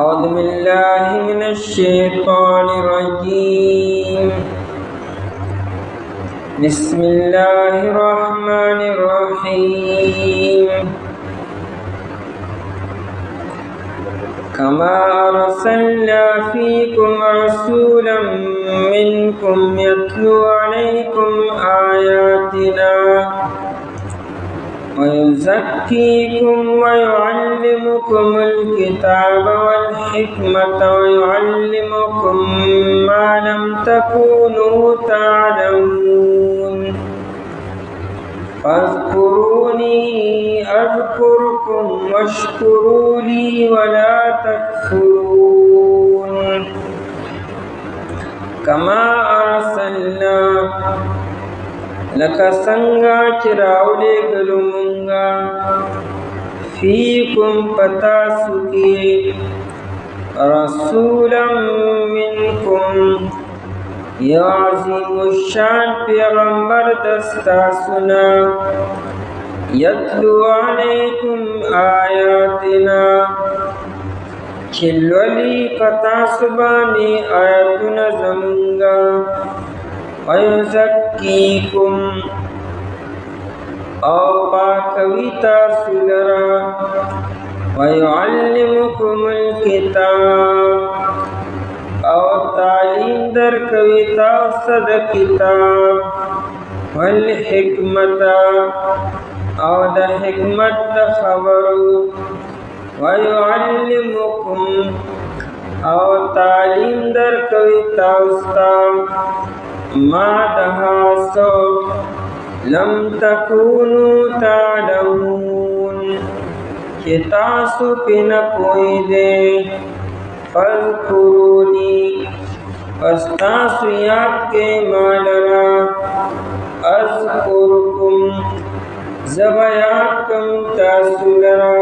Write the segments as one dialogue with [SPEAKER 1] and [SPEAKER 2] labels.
[SPEAKER 1] أعوذ بالله من الشيطان الرجيم. بسم الله الرحمن الرحيم. كما أرسلنا فيكم رسولا منكم يتلو عليكم آياتنا ويزكيكم ويعلمكم الكتاب والحكمة ويعلمكم ما لم تكونوا تعلمون فاذكروني أذكركم واشكروا لي ولا تكفرون. كما أرسلنا لك سنگا چراولے گلومنگا فیکم پتاسکی رسولا منکم یا عظیم الشان پیغمبر دستاسنا یتلو علیکم آیاتنا چلولی پتاسبانی آیاتنا زمنگا وَيُزَكِّيكُمْ او پاکوی تاسو لرا وَيُعَلِّمُكُمُ الْكِتَابَ او تعلیم در کوي تاسو د کتاب والحکمت او د حکمت د خبرو وَيُعَلِّمُكُمْ او تعلیم در کوي تاسو ما دهاسو لم تکونوا تعلمون کہ تاسو پن کوئی دے فاذکرونی پس تاسو یاد کے مالرا اذکرکم زبیات کم تاسو لرا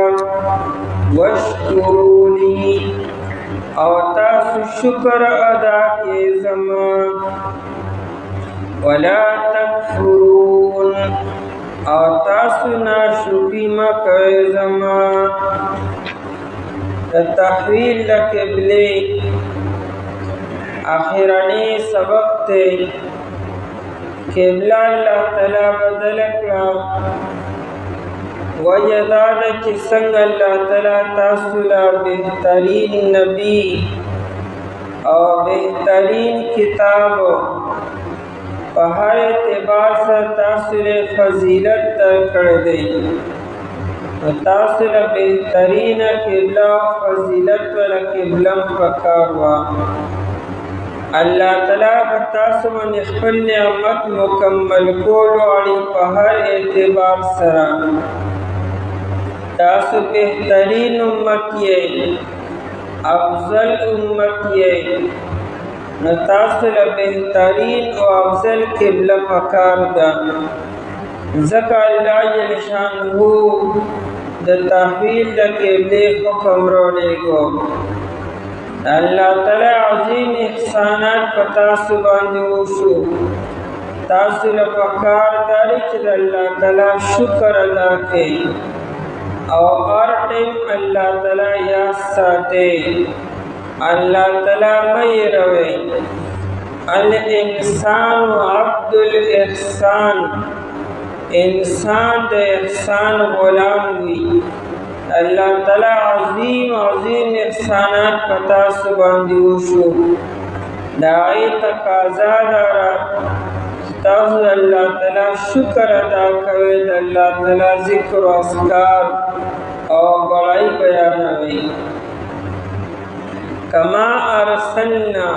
[SPEAKER 1] واشکرونی او تاسو شکر ادا کے زمان ولا تکفرون او تاسو ناشکری مکر زمان تحویل لقبلے آخرانی سبق تے قبلہ اللہ تعالی بدل کرا وجداد چسنگ اللہ تعالی تاسو لا بہترین نبی اور بہترین کتاب ہر اعتبار سے تاثر فضیلت کر دے تاثر بہترین قبلہ فضیلت والا قبلہ پکاروا اللہ تعالیٰ تاسو باندې خپل نعمت مکمل کولو اړي په هر اعتبار سره تاسو بهترین امت یې افضل امت یې نتاصل بہترین و افضل قبلہ پکار دا ذکا اللہ جل شانہ دا تحویل دا قبلے حکم رونے گو اللہ تعالی عظیم احسانات پتاسو باندھوشو تاصل پکار دارچ دا اللہ تعالی شکر ادا کے اور ہر ٹائم اللہ تعالی یاد ساتے اللہ تعالی مئی روے الانسان عبد الاحسان انسان دے احسان غلام ہوئی اللہ تعالی عظیم عظیم احسانات پتا سباندیوشو دائی تقاضا دارا تاہو اللہ تعالی شکر ادا کوید اللہ تعالی ذکر و اذکار اور بڑائی بیان ہوئی کما ارسلنا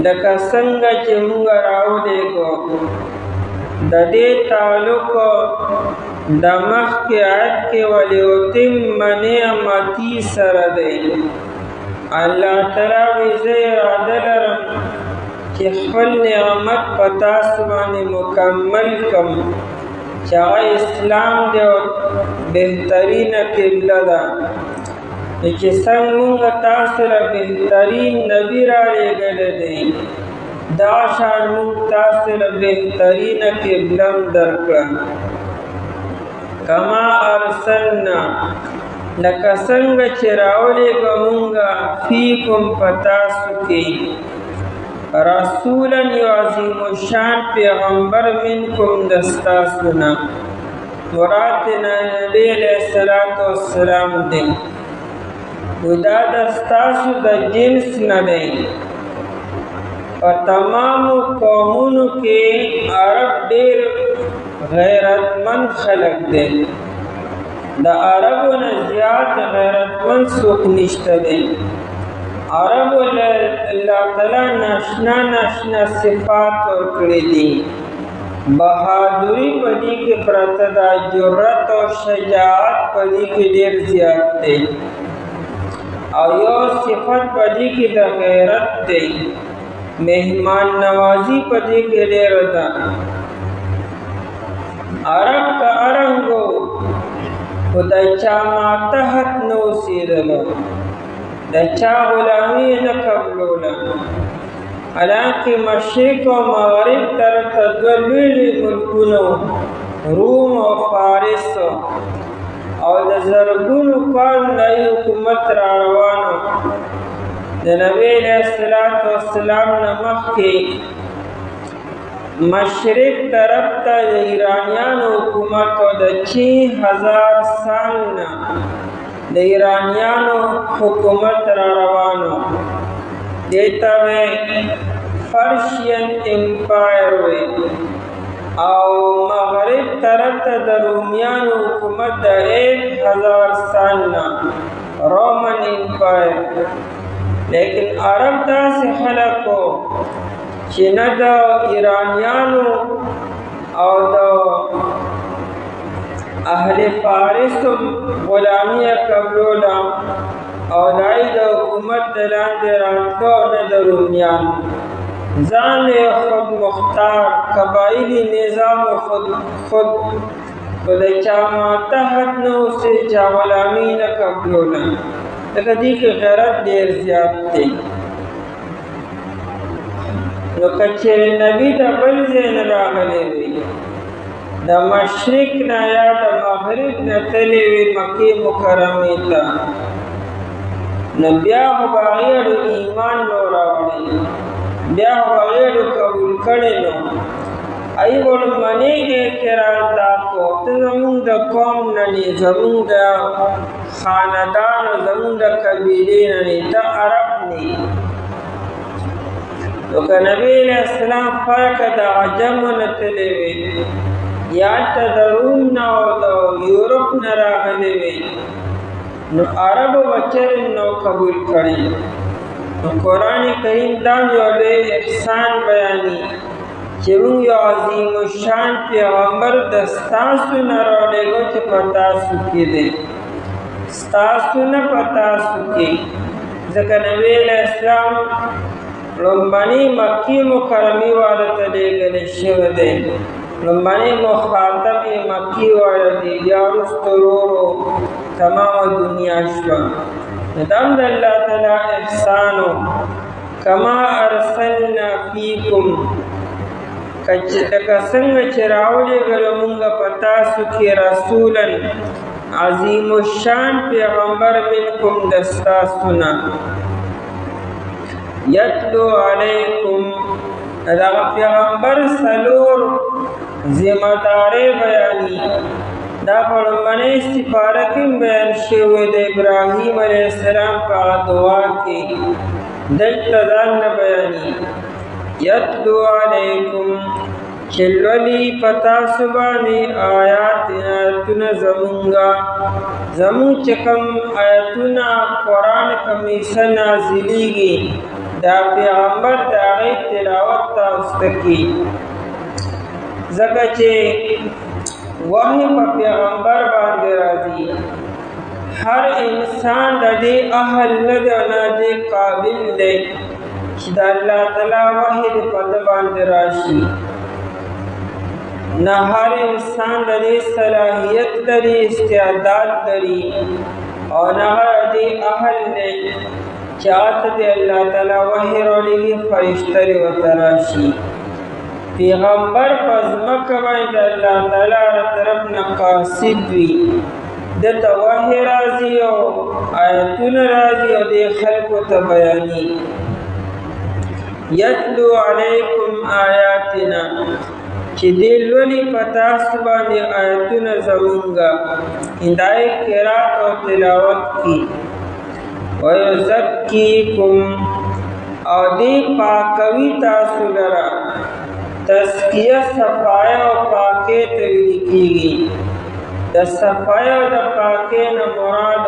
[SPEAKER 1] لکا سنگا چی منگا راو دے گو دا دے تعلق دا مخ کے عید کے ولیوتم نعمتی سر دے اللہ تعالی ویزے عدلرم چی خفل نعمت پتا سبانی مکمل کم چاہا اسلام دے اور بہترین قبلہ دا کہ سنگ مونگا تاثر بہترین نبی را لے گلے دیں دا شان مونگ تاثر بہترین قبلم درکا کما ارسلنا لکه څنګه چې راولېږه مونږه فیکم په تاسو کې رسولا یو عظیم الشان پیغمبر منکم د ستاسو نه مراد نبی علیہ الصلوۃ والسلام دی دا د ستاسو د جنس نه دی په تمامو قومونو کې عرب ډېر غیرتمند خلک دی د عربو نه زیات غیرتمند څوک نشته دی عربو الله تعالی ناشنا صفات ورکړي دي بہادری پدی کې پرته ده جرأت او شجاعت پدی کې ډېر زیات دی او یو صفت پدی کې د غیرت دی مهمان نوازی پدی کې ډېر ده عرب کا ارنګو خدای چا ماتحت نو سیدلو د چا غلامی نه قبلوله حالانکه مشرق و مغرب طرف ته دوه لوی ملکونه روم او فارس او د زرګونو کالو نه حکومت را روانو د نبی علیہ الصلوۃ والسلام نه مخکې مشرق طرف ته د ایرانیانو حکومت او د 6000 سال نه د ایرانیانو حکومت را روانو دیتا وی پرشین امپایر وی او مغرب طرف ته د رومیانو حکومت د 1000 سال نه رومن امپایر لیکن عرب داسې خلکو چې نه د ایرانیانو او د اهل فارس غلامی قبلولا او دای د حکومت دلاندې راتلو نه د رومیانو ځان خود مختار قبایلی نظام خود خدای چا ماتحت نو سي چا غلامی نه قبلولا دغه دې کې غیرت ډېر زیات دی نو کچېرې نبی د بل ځای نه راغلی وي د مشرق نه یا د مغرب نه تللی وي مکې مکرمې ته نو بیا خو به هغې ایمان نو راوړی بیا خو هغې قبول کړی نو ای ورمنېږي اعتراض دا کو ته زمونږ د قوم نه نه زمونږ د خاندان او زمونږ د قبیلې نه نه ته عرب نه نو که نبی علیہ السلام فرق د عجمو نه تللی وي یا ته د روم نه او د یورپ نه راغلی وي نو عربو بچرې نو قبول کړي نو قرآن کریم دا یو لوی احسان بیاني چې موږ یو عظیم الشان پیغمبر د ستاسو نه راولېږو چې په تاسو کې دی ستاسو نه په تاسو کې ځکه نبی علیہ السلام لومبني مکې مکرمې والا ته لېږلی شوی دی لومبني مخاطب یې مکې والا دی بیا وروسته ورو تمامه دنیا شوه نو دا هم د الله تعالی احسان و کما ارسلنا فیکم لکه څنګه چې راولېږلو مونږ په تاسو کې رسولا عظیم الشان پیغمبر منکم د ستاسو نه یتلو علیکم دغه پیغمبر څلور ذمہ دارۍ بیاني دا په لومړنۍ استفاره کې بیان شوی د ابراهیم علیه السلام په دعا کې دلته ځان نه بیاني یتلو علیکم چې لولي په تاسو باندې آیاتونه زمونږه زمونږ چې کوم آیتونه قرآن کمیسه نازلیږي دا پیغمبر د هغې تلاوت تاسو ته کوي ځکه چې وحی په پیغمبر باندې راځي هر انسان د دې اهل نه دی او نه دې قابل دی چې د الله تعالی وحی په ده باندې راشي نه هر انسان د دې صلاحیت لري استعداد لري او نه هر دې اهل دی چې هغه ته الله تعالی وحی راولېږي فرشته ورته راشي پیغمبر په ځمکه باندې د الله تعالی له طرف نه قاصد وي دته وحی راځي او آیتونه راځي او د خلکو ته بیاني. یتلو علیکم آیاتنا چې دې لولي په تاسو باندې آیتونه زمونږه هدای قرات او تلاوت کی. ویزکیکم او دې پاکوي تاسو لرا. تزکیه صفایه او پاکې ته ویل کېږي. د صفایه او د پاکې نه مراد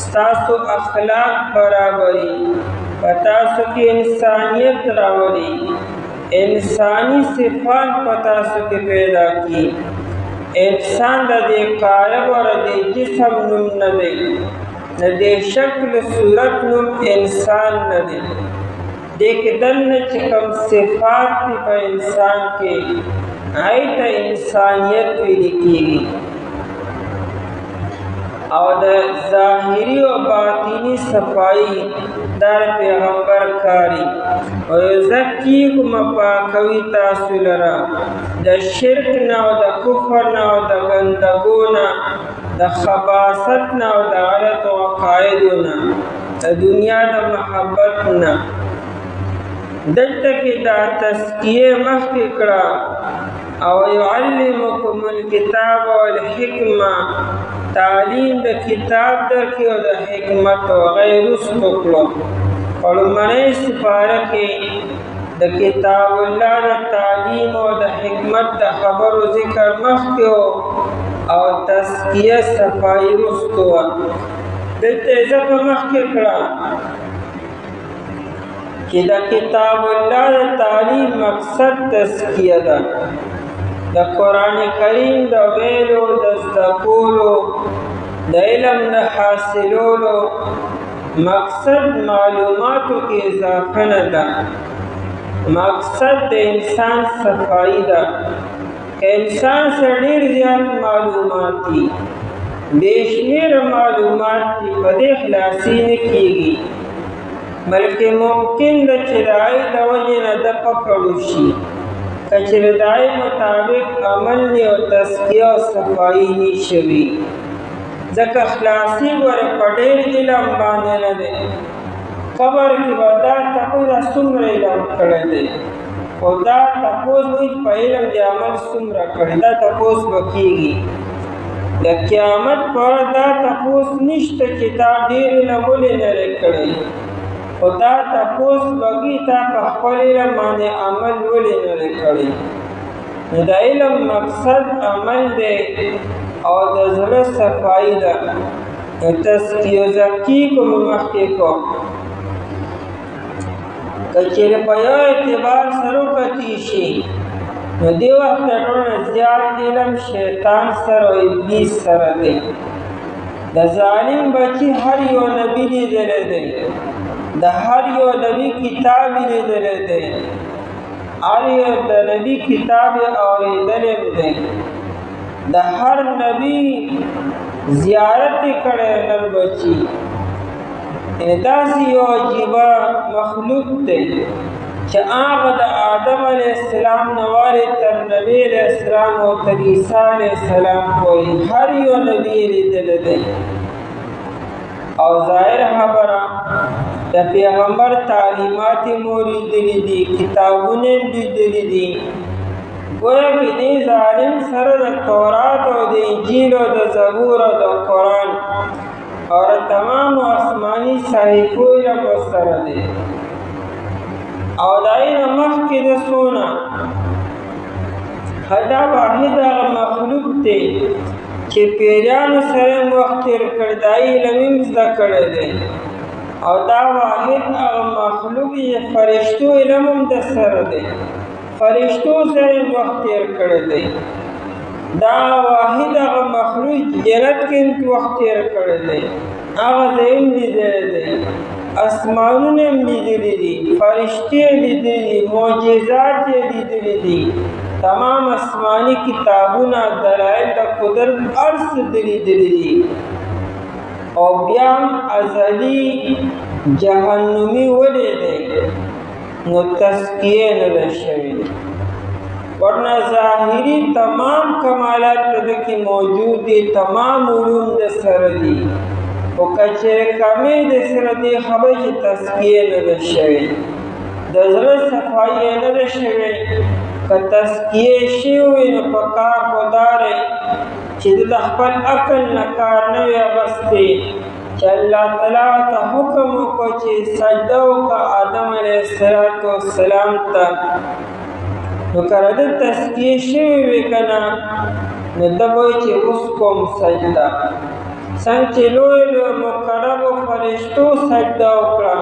[SPEAKER 1] ستاسو اخلاق برابري، په تاسو کې انسانیت راولي، انسانی صفات په تاسو کې پیدا کی. انسان د دې قالب او د جسم نوم نه دی، د دې شکل صورت نوم انسان نه دی. دې کې دننه چې کوم صفات دي په انسان کې هغې ته انسانیت ویل کېږي. او د ظاهري او باطني صفایي دا پیغمبر کاری. ویزکیکم پاکوي تاسو لرا د شرک نه او د کفر نه او د ګندګو نه، د خباثت نه او د غلط عقایدو نه، د دنیا د محبت نه. دلته کې دا تزکیه مخکې کړه او یعلمکم الکتاب والحکمه، تعلیم د کتاب درکې او د حکمت او غیر رسو کړو. په لومړۍ سپاره کې د کتاب الله د تعلیم او د حکمت د خبرو ذکر مخکې او تزکیه صفایي رسو وه. دلته اضافه مخکې کړه چې د کتاب الله د تعلیم مقصد تزکیه ده. د قرآن کریم د ویلو، د زده کولو، د علم د حاصلولو مقصد معلوماتو کې اضافه نه ده. مقصد د انسان صفائی ده. که انسان سره ډېر زیات معلومات دي، بې شمېره معلومات دي، په دې خلاصي نه کېږي، بلکې ممکن ده چې د هغې د وجې نه ده پکړ وشي که چېرې د هغې مطابق عمل نه او تزکیه او صفایي نه شوي. ځکه خلاصي ګوره په ډېر علم باندې نه دی. قبر کې به دا تپوس دا څومره علم کړی دی، خو دا تپوس وایي په علم د عمل څومره کړی، دا تپوس به کېږي. د قیامت په ورځ دا تپوس نشته چې تا ډېر علم ولې نه دی کړی، خو دا تپوس بګي تا په خپل علم باندې عمل ولې نه دی کړی. نو د علم مقصد عمل دی او د زړه صفایي ده. تزکیه زکیکم مخکې کو. که چېرې په یو اعتبار سره وکتلی شي نو دې وخت د ټولو زیات علم شیطان سره او ابلیس سره دی. د ظالم بچي هر یو نبي لیدلی دی، د هر یو نبي کتاب یې لیدلی دی، هر یو د نبي کتاب یې اورېدلی دی، د هر نبي زیارت یې کړی نر بچي. داسې یو عجیبه مخلوق دی چې هغه د آدم علیه السلام نه وارې تر نبي علیه السلام او تر عیسی علیه السلام پورې هر یو نبي یې لیدلی دی. او ظاهر خبره د پیغمبر تعلیمات یې مو لیدلي دي، کتابونه یې لیدلي دي. گویا که دې ظالم سره د تورات او د انجیل او د زبور او د قرآن او د تمامو آسماني صحیفو علم ورسره دی. او د هغې نه مخکې د څونه دا واحد هغه مخلوق دی چې پیریانو سره یې وخت تېر کړی، د هغې علم یې زده کړی دی. او دا واحد هغه مخلوق چې فرشتو علم هم د سره دی، فرشتو سره یې وخت تېر کړی دی. دا واحد هغه مخلوق جنت کې هم وخت تېر کړی دی، هغه ځای هم لیدلی دی، اسمانونه هم لیدلي دي، فرشتې یې لیدلي دي، معجزات یې لیدلي دي، تمام آسماني کتابونه، دلایل د قدرت هر څه لیدلي دي. او بیا هم ازلي جهنمي ولې دی؟ نو تزکیه نه ده شوې. ورنہ ظاہری تمام کمالات پدکی موجود دی، تمام علوم د سره دی، او کچر کمی د سره دی خبر چی تزکیه نده شوی، د زړه صفائی نده شوی. که تزکیه شوی نو پکار خداره چی د خپل عقل نکار نوی اغسطی، چی اللہ تعالی تا حکم کو چی سجدو کا آدم علیہ السلام تا، نو کرده تزکیه شوی وکنا نو دبوی چی اس کوم سجده. سنگ چی لوی لوی مقرب و فرشتو سجده اکڑا،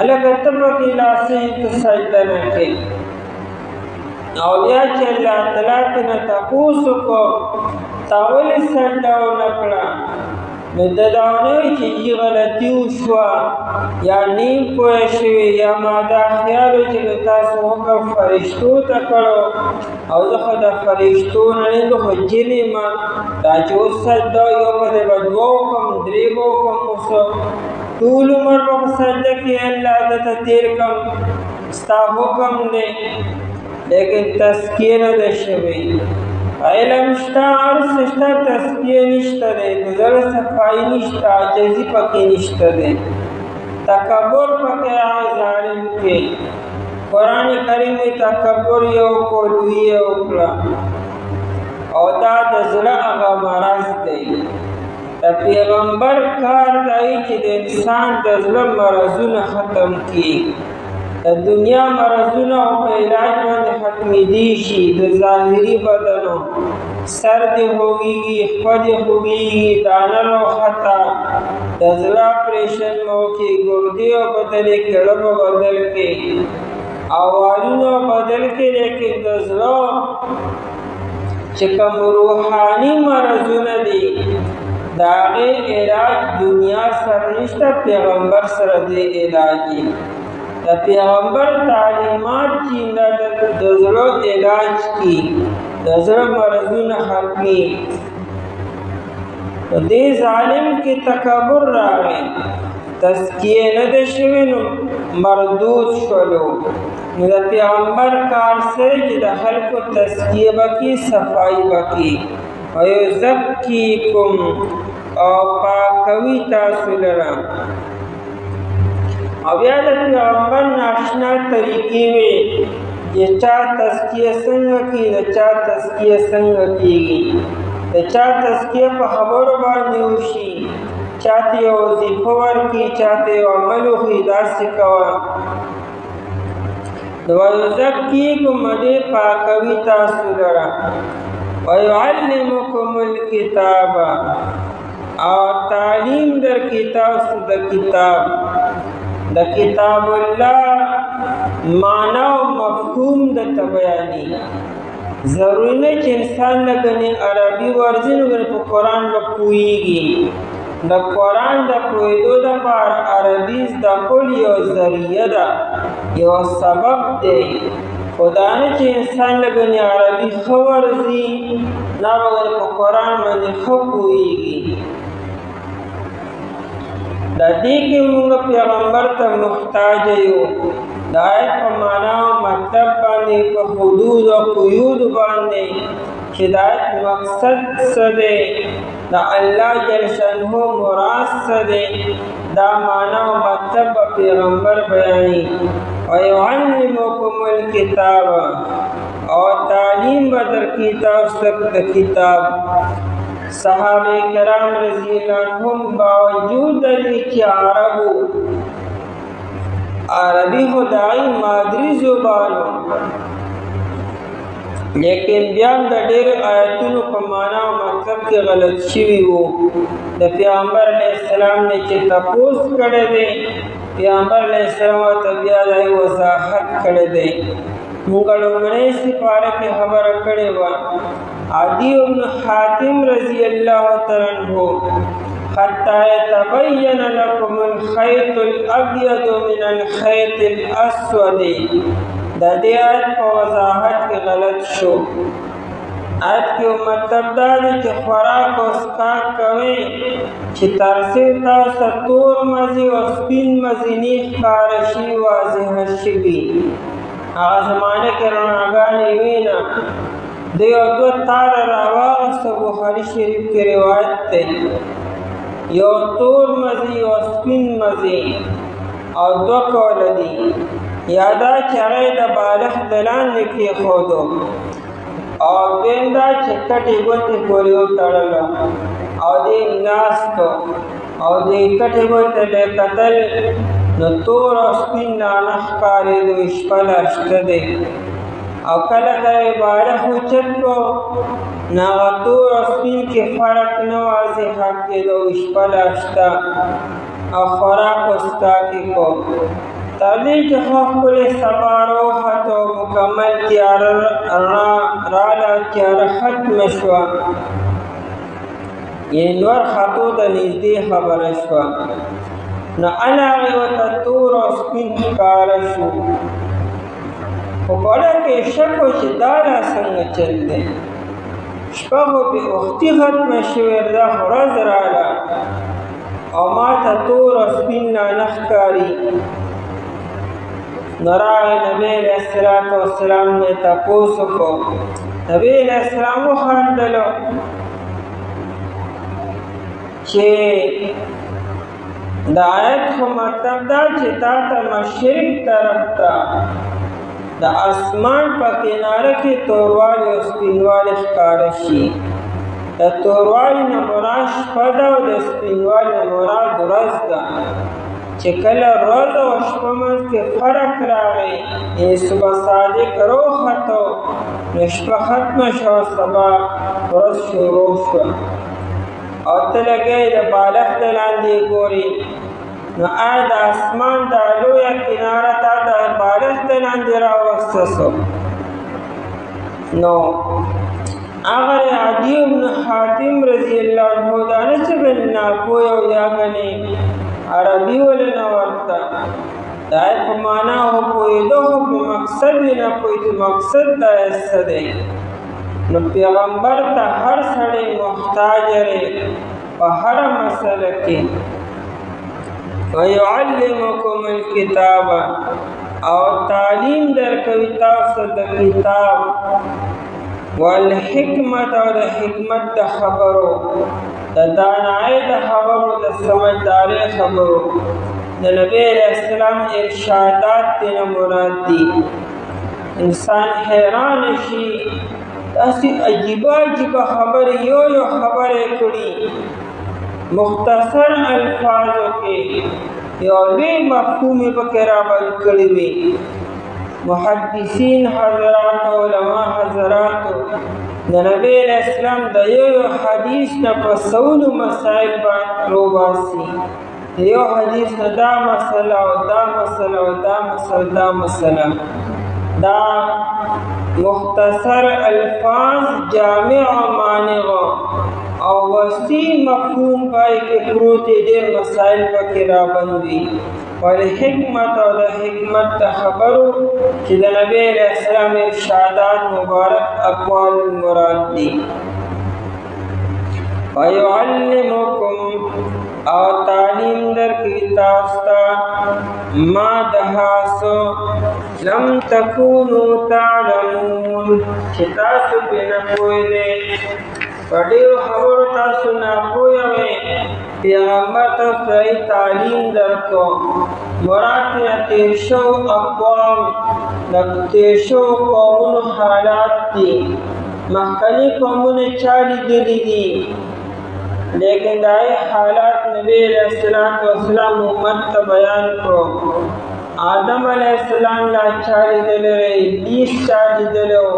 [SPEAKER 1] الگا تبقی لاسی تو سجده نکی. او بیا چې الله تعالی ته تاسو کو تاول سجده نکړه، نو د داونه چې غلطي وشوه یا نیم پوه شوي یا ما دا خیال چې تاسو حکم فرشتو ته کړو او زه خو د فرشتو نه نه خو جنې ما دا چې اوس سجده یو په دې به دوه وکړم درې به وکړم اوس ټول عمر به په سجده کې الله درته تېر کړم ستا حکم دی، لیکن تزکیه نده شوی. علم شتا عرص شتا تزکیه نشتا ده، نظر صفائی نشتا، عجزی پکی نشتا ده، تکبر پکی ظالم کے. قرآن کریم تکبر یو کولوی اکلا او دا دزلا اغا مرض ده. دا پیغمبر کار دائی چی دا انسان دزلا مرضون ختم کی، د دنیا مرضونه او په علاج باندې ختمېدی د ظاهري بدنو سر دې خوږېږي، خپه دې خوږېږي، دانه روخته، د زړه اپریشن مو کې، ګردې او بدلې کړه به بدل کې، اوالونه بدل کې، لیکن د زړه چې کوم روحاني مرضونه دي د هغې علاج دنیا سره نشته، پیغمبر سره دې علاج دی. د پیغمبر تعلیمات چې د زړه علاج کی، د زړه مرضونه ختمي. دې ظالم کې تکبر راغی، تزکیه نه ده شوی نو مردود شولو. نو د پیغمبر کار سره چې د خلکو تزکیه بکی، صفائی بکی، ویزکیکم او پاکوي تاسو لره. او بیا د پیغمبر ناشنا طریقې وي چې چا تزکیه څنګه کی، د چا تزکیه څنګه کیږي، د چا تزکیه په خبرو باندې وشي، چاته یو وظیفه ورکړي، چاته یو عمل وښيي، داسې کوه. ویزکیکم دې پاکوي تاسو لره، ویعلمکم الکتاب او تعلیم درکړي تاسو د کتاب، د کتاب الله معنا او مفهوم د بیانې. ضروري نه چې انسان لګنې عربي ورځي نو په قرآن به پوهېږي. د قرآن د پوهېدو دپاره عربي زده کول یو ذریعه ده، یو سبب دی، خو دا نه چې انسان لګنې عربي ښه ورځي نه به په قرآن باندې ښه پوهېږي. د دې کې موږ پیغمبر ته محتاج یو، د آیت په معنا او مطلب باندې، په حدود او قیود باندې چې د آیت مقصد څه دی، د الله جل شانه مراد څه دی، دا معنا او مطلب به پیغمبر بیانوي. ویعلمکم الکتاب او تعلیم به درکړي تاسو د کتاب. صحابه کرام رضی اللہ عنہم باوجود دلی چې عربی خدای مادری زبانو، لیکن بیا د ډېر آیتونو په معنا او مطلب کې غلط شوي وو. د پیغمبر علیه السلام نه چې تپوس کړی دی، پیغمبر علیه السلام ورته بیا د وضاحت کړی دی. موږ لومړۍ سپاره کې خبره کړې وه، عدی بن حاتم رضی اللہ تعالی عنہ، حتی یتبین لکم الخیط الابیض من الخیط الاسود. د دې آیت په وضاحت کې غلط شو. آیت کې مطلب دا دی چې خوراک او څښاک کوئ چې ترڅو تاسو تور مزي او سپین مزي نه ښکاره شي، واضحه شوي. هغه زمانه کې رڼاګانې وې نه. د یو دوه تاره راواغسته. بخاري شریف کې روایت دی یو تور مزي یو سپین مزي او دوه کوله دي. یا دا چې هغه د بالښت د لاندې کېښودو او دویم دا چې کټې ګوتې پورې وتړله او دې ناستو او دې کټې ګوتې به کتل نو تور او سپین دانه ښکارېدو. شپه لا شته دی او کله کله یې بالښت اوچت کړو نو هغه تور او سپین کې فرق نه واضحه کېدو. شپه لا شته او خوراک وڅښاک یې کو. تر دې چې ښه ښکلې سبا راوخته او مکمل تیاره رڼا راله، تیاره ختمه شوه، یعنې نور ختو ته نږدې خبره شوه. نو هغې ورته تور او سپین ښکاره شو. خو په اړه کې شک و چې دا لا څنګه چل دی. شپه خو بې وختي ختمه شوې، دا خو ورځ راله او ما ته تور او سپین نه ښکاري. نو راغی نبی علیه السلام نه تپوس وکړو. نبی علیه السلام وخندلو چې د آیت خو مطلب دا چې تا ته مشرق طرف ته د اسمان په کناره کې توروالي او سپینوالي ښکاره شي. د توروالي نه مراد شپه ده او د سپینوالي نه مراد ورځ ده. چې کله ورځ او شپه منځ کې فرق راغی، یعنې صبح صادق راوخته نو شپه ختمه شوه، سبا ورځ شروع شوه او ته لګی د بالښت د لاندې ګورې. نو آیا د اسمان دا لویه کناره تا د بالښت د لاندې راوسته سو؟ نو هغه عدي بن حاتم رضی الله عنه دا نه چې بل ناپوه او یا ګنې عربي ولې نه ورته د آیت په معنا وپوهېده، خو په مقصد یې نه پوهېده مقصد د آیت څه دی. نو پیغمبر ته هر سړی محتاج دی په هره مسله کې. وَيُعَلِّمُكُمُ الْكِتَابَ او تعلیم درکوي تاسو د کتاب، والحکمت او د حکمت د خبرو، د دانایۍ د خبرو، د سمجھدارۍ خبرو. د نبی علیہ السلام ارشادات تینا مراد دی. انسان حیران شي داسې عجیبه عجیبه خبرې یو خبرې کړي مختصر الفاظو کې یو لوی مفهوم یې پکې رابرد کړی وي. محدثین حضرات او علما حضرات د نبی علیہ السلام د یو حدیث نه په سونو مسائل باندې روباسي. یو حدیث نه دا مسله او دا مسله او دا مسله دا مسله، دا مختصر الفاظ جامع و مانع او وسیع مفهوم پای کې پروت ډېر مسائل پکې رابندي. والحکمت او د حکمت د خبرو چې د نبی علیہ السلام ارشادات مبارک اقوال مراد دي. وَيُعَلِّمُكُمْ او تعلیم درکوي تاسو ته ما د هاسو لم تکونوا تعلمون چې تاسو پرې نه پوهېدئ. په ډېرو خبرو تاسو ناپوهه وئ. پیغمبر ته صحیح تعلیم درکړو. مراد نه تېر شوو اقوام د تېر شوو قومونو حالات دي. مخکني قومونه چا لیدلي دي، لیکن دا حالات نبی علیہ السلام امت ته بیان کړو. آدم علیہ السلام لا چا لیدلی دی، ابلیس چا لیدلی و،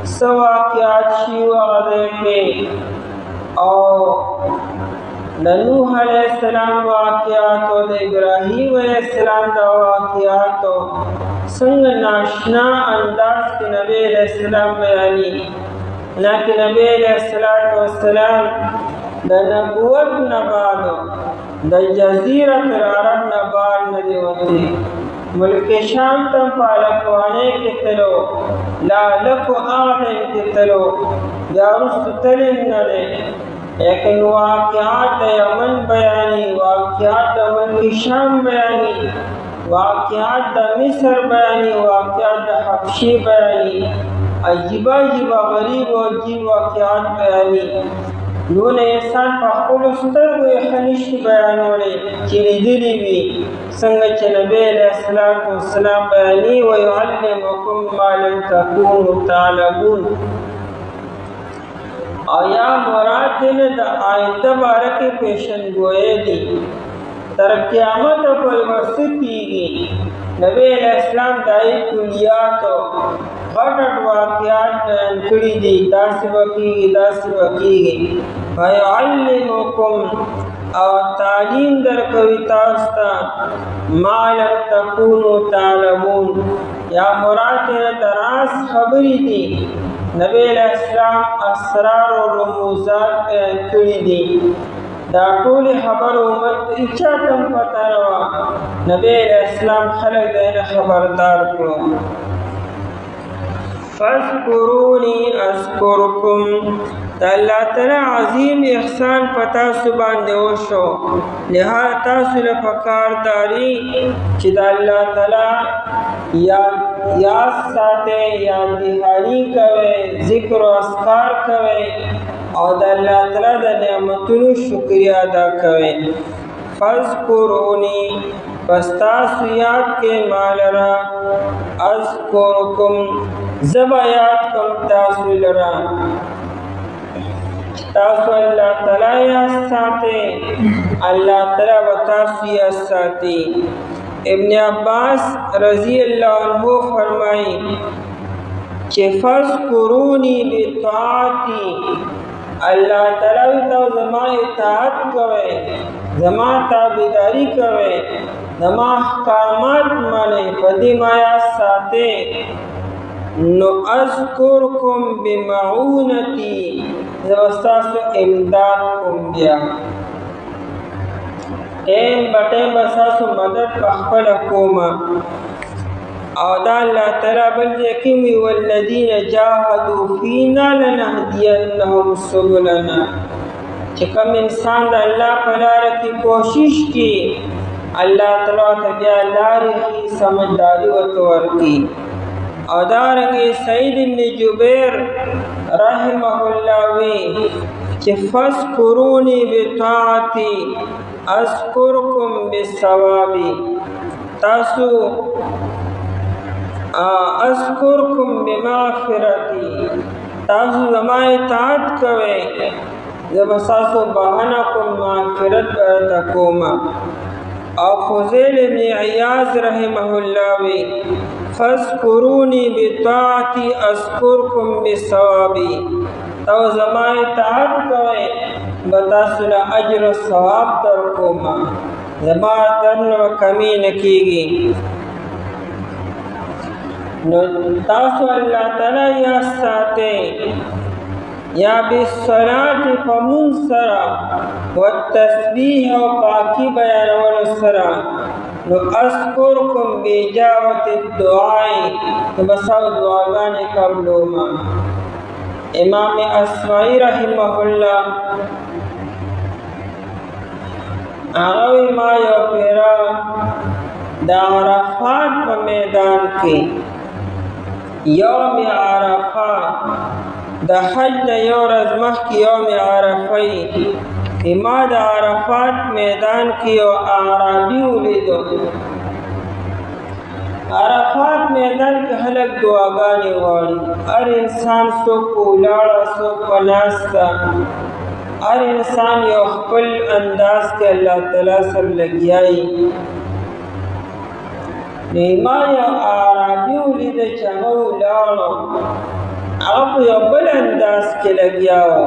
[SPEAKER 1] څه واقعات شوي وو هغه ځای کې، او د نوح علیہ السلام واقعات او د ابراهیم علیہ السلام د واقعاتو څنګه ناشنا انداز کې نبی علیہ السلام بیاني. حالانکه نبی علیہ السلام د نبوت نه بعد د جزیرة العرب نه بار نه دی وتی. ملک شام ته په الکوانۍ کې تلو، لالکو هغه ټایم کې تلو، بیا وروسته تللی نه دی. لیکن واقعات د یمن بیاني، واقعات د ملک شام بیاني. واقعات د مصر بیانې، واقعات د حبشې بیانې، عجیبه عجیبه غریب او عجیب واقعات بیانې. نون انسان په خپلو سترګو یې ښه نشي بیانولی چې لیدلي وي، څنګه چې نبی علیه الصلاة والسلام بیانې ویعلمکم ما لم تکونوا تعلمون. او یا مراد دې د آینده باره کې پیشنګویی دي، تر قیامت پورې ورسته کېږي. نبی علیه السلام دایي کلیات غټ واقعات بیان کړي دي، داسې به کېږي داسې به کېږي. ویعلمکم او تعلیم درکوي تاسو ته ما لم تکونوا تعلمون. یا مراد دې د راز خبرې دي. نبی علیہ السلام اسرار و رموزات بیان کړي دي، دا ټولې خبرو امت هیچا ته هم پته نه وه. نبی علیہ السلام خلک د نه خبردار کړو. فاذکرونی اذکرکم، د الله تعالی عظیم احسان په تاسو باندې وشو، لہذا تاسو له پکار داري چې د الله تعالی یاد ساتئ، یاد دهاني کوئ، ذکر و اذکار کوئ او د الله تعالی د نعمتونو شکریہ ادا کوئ. فاذکرونی، پس تاسو یاد کې ما لرا، اذکرکم، زبا یاد کم تاسو لرا. تاسو اللہ تعالی یاد ساتے، اللہ تعالی و تاسو یاد ساتی. ابن عباس رضی اللہ عنہ فرمائی کہ فاذکرونی بطاعتی، اللہ تعالی تو زما اطاعت کوئے، زما تابعداری کوئے، زما احکامات مانے، پدی ما یاد ساتے. نو اذکرکم بمعونتی، زوستاسو امداد کم بیا، ٹیم بٹیم بساسو مدد پخپل کوما. او دا اللہ تعالی بل یقیمی والذین جاہدوا فینا لنہدینہم سبلنا، چکم انسان دا اللہ پلار کی کوشش کی، اللہ تعالی تبیا لاری کی سمجھداری و طور کی. او دارنگی سعید بن جبیر رحمہ اللہ وی کہ فاذکرونی بطاعتی اذکرکم بالثوابی، تاسو اذکرکم بمغفرتی، تاسو زما اطاعت کوئ، زب ساسو بہانا کم مغفرت برتا کوما. او فضیل بن عیاض رحمہ اللہ وی فاذکرونی بطاعتی اذکرکم بالثوابی، تو زما اطاعت کوئ بتاسو لا اجر و ثواب در کوما، زما ترن و کمی نکیگی. تاسو اللہ تعالی یا ساتے، یا بالصلاة فمن سرا والتسبیح و پاکی بیان والسرا. نو اذکرکم بیجابت الدعائی، تو بساو دعاگانے قبلوما. امام اسماعی رحمہ اللہ آغوی ما یو پیرا دا عرفات پا میدان کی، یوم عرفہ دا حج دا یو رزمخ کی یوم عرفی، ما دا عرفات میدان کی یو اعرابی ولیدو. عرفات میدان کی خلق دعاگانی غواړي، هر انسان څوک په ولاړه څوک په ناسته، هر انسان یو خپل انداز کې الله تعالی سره لګیایي. ما یو اعرابي ولیده چې هغه ولاړو، هغه په یو بل انداز کې لګیا و.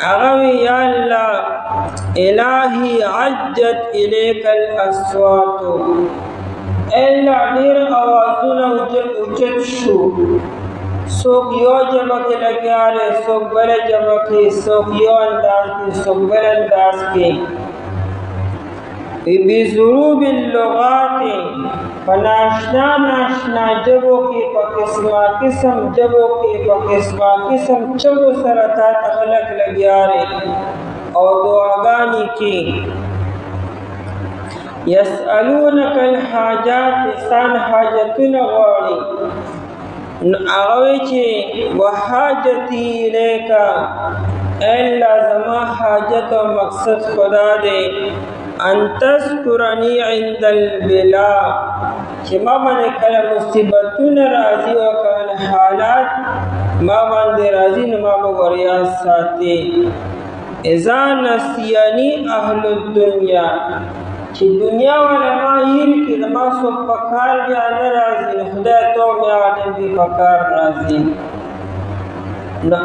[SPEAKER 1] هغه وی یا الله الہی عجت الیک الاصوات، ایلا ډیر آوازونه اوچت شو، څوک یو جمع کې لګیا دی، څوک بل جمع کې، څوک یو انداز کې، څوک بل انداز کې. بضروب اللغات، فناشنا ناشنا جبو کی پا قسمہ قسم جبو کی پا قسمہ قسم چبو سرطا تخلق لگیارے اور دعاگانی کی. یسألونک الحاجات ستان حاجتونه غواړي نو هغه وایي چې وحاجتي الیکا الا زما حاجت او مقصد خدا دی ان تذکرنی عند البلا چې ما باندې کله مصیبتونه راځي او کله حالات ما باندې راځي نو ما به وریا ساتي اذا نسیانی اهل الدنیا چې دنیا والا ما هیر کې د ما څوک په کار بیا نه راځي نو خدای تو بیا دې په کار راځي نو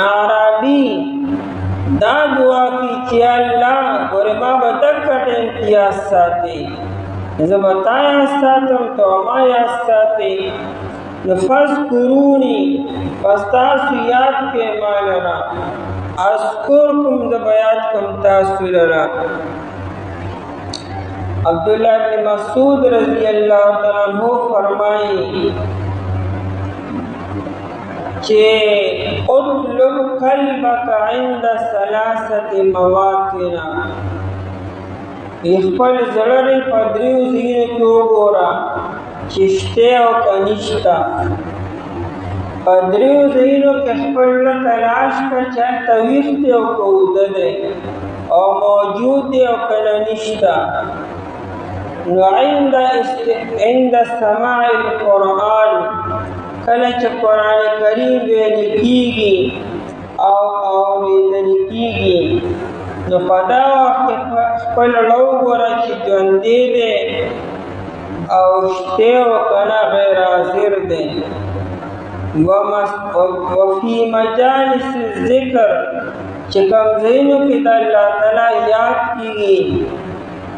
[SPEAKER 1] عربي دا دعا کی چې الله ګوره ما به دغه امتیاز ساتي زه به تا یاد ساتم تو ما یاد ساتي نو فذکروني پس تاسو یاد کې ما لرا اذکرکم زه به یاد کوم تاسو لرا عبداللہ بن مسعود رضی اللہ تعالیٰ عنہ فرمائی کہ اطلب قلبک عند ثلاثت مواطن خپل زړه په دریو ځایونو کې وګوره چې شته او که نشته په دریو ځایونو کې خپل زړه تلاش کړه چې هلته ویښ دی او که اوده دی او موجود دی او که نشته نو عند سماع القرآن کله چې قرآن کریم ویل کېږي او اورېدل کېږي نو په دا وخت کې خپل زړه وګوره چې ژوندی دی او شته او که نه غیر حاضر دی وفي مجالس الذکر چې کوم ځایونو کې د الله تعالی یاد کېږي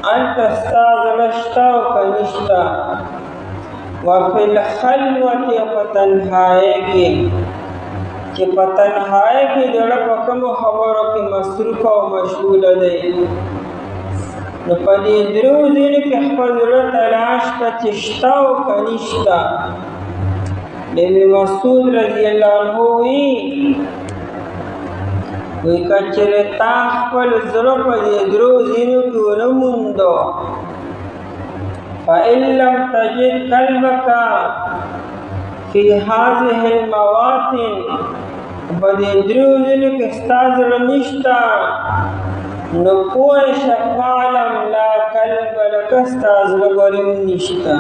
[SPEAKER 1] هلته ستا زړه شته او که نشته وفي الخلوة په تنهایۍ کې چې په تنهایۍ کې زړه په کومو خبرو کې مصروف او مشغوله دی نو په دې دریو ځایونو کې خپل زړه تلاش کړه چې شته او که نشته ابن مسعود رضی اللہ عنہ وی کچره تا خپل زړه په دې دریو ځایونو کې ونه موندو فإن لم تجد قلبك في هذه المواطن په دې دریو ځایونو کې ستا زړه نشته نو پوه شه فاعلم لا قلب لك ستا زړه ګورم نشته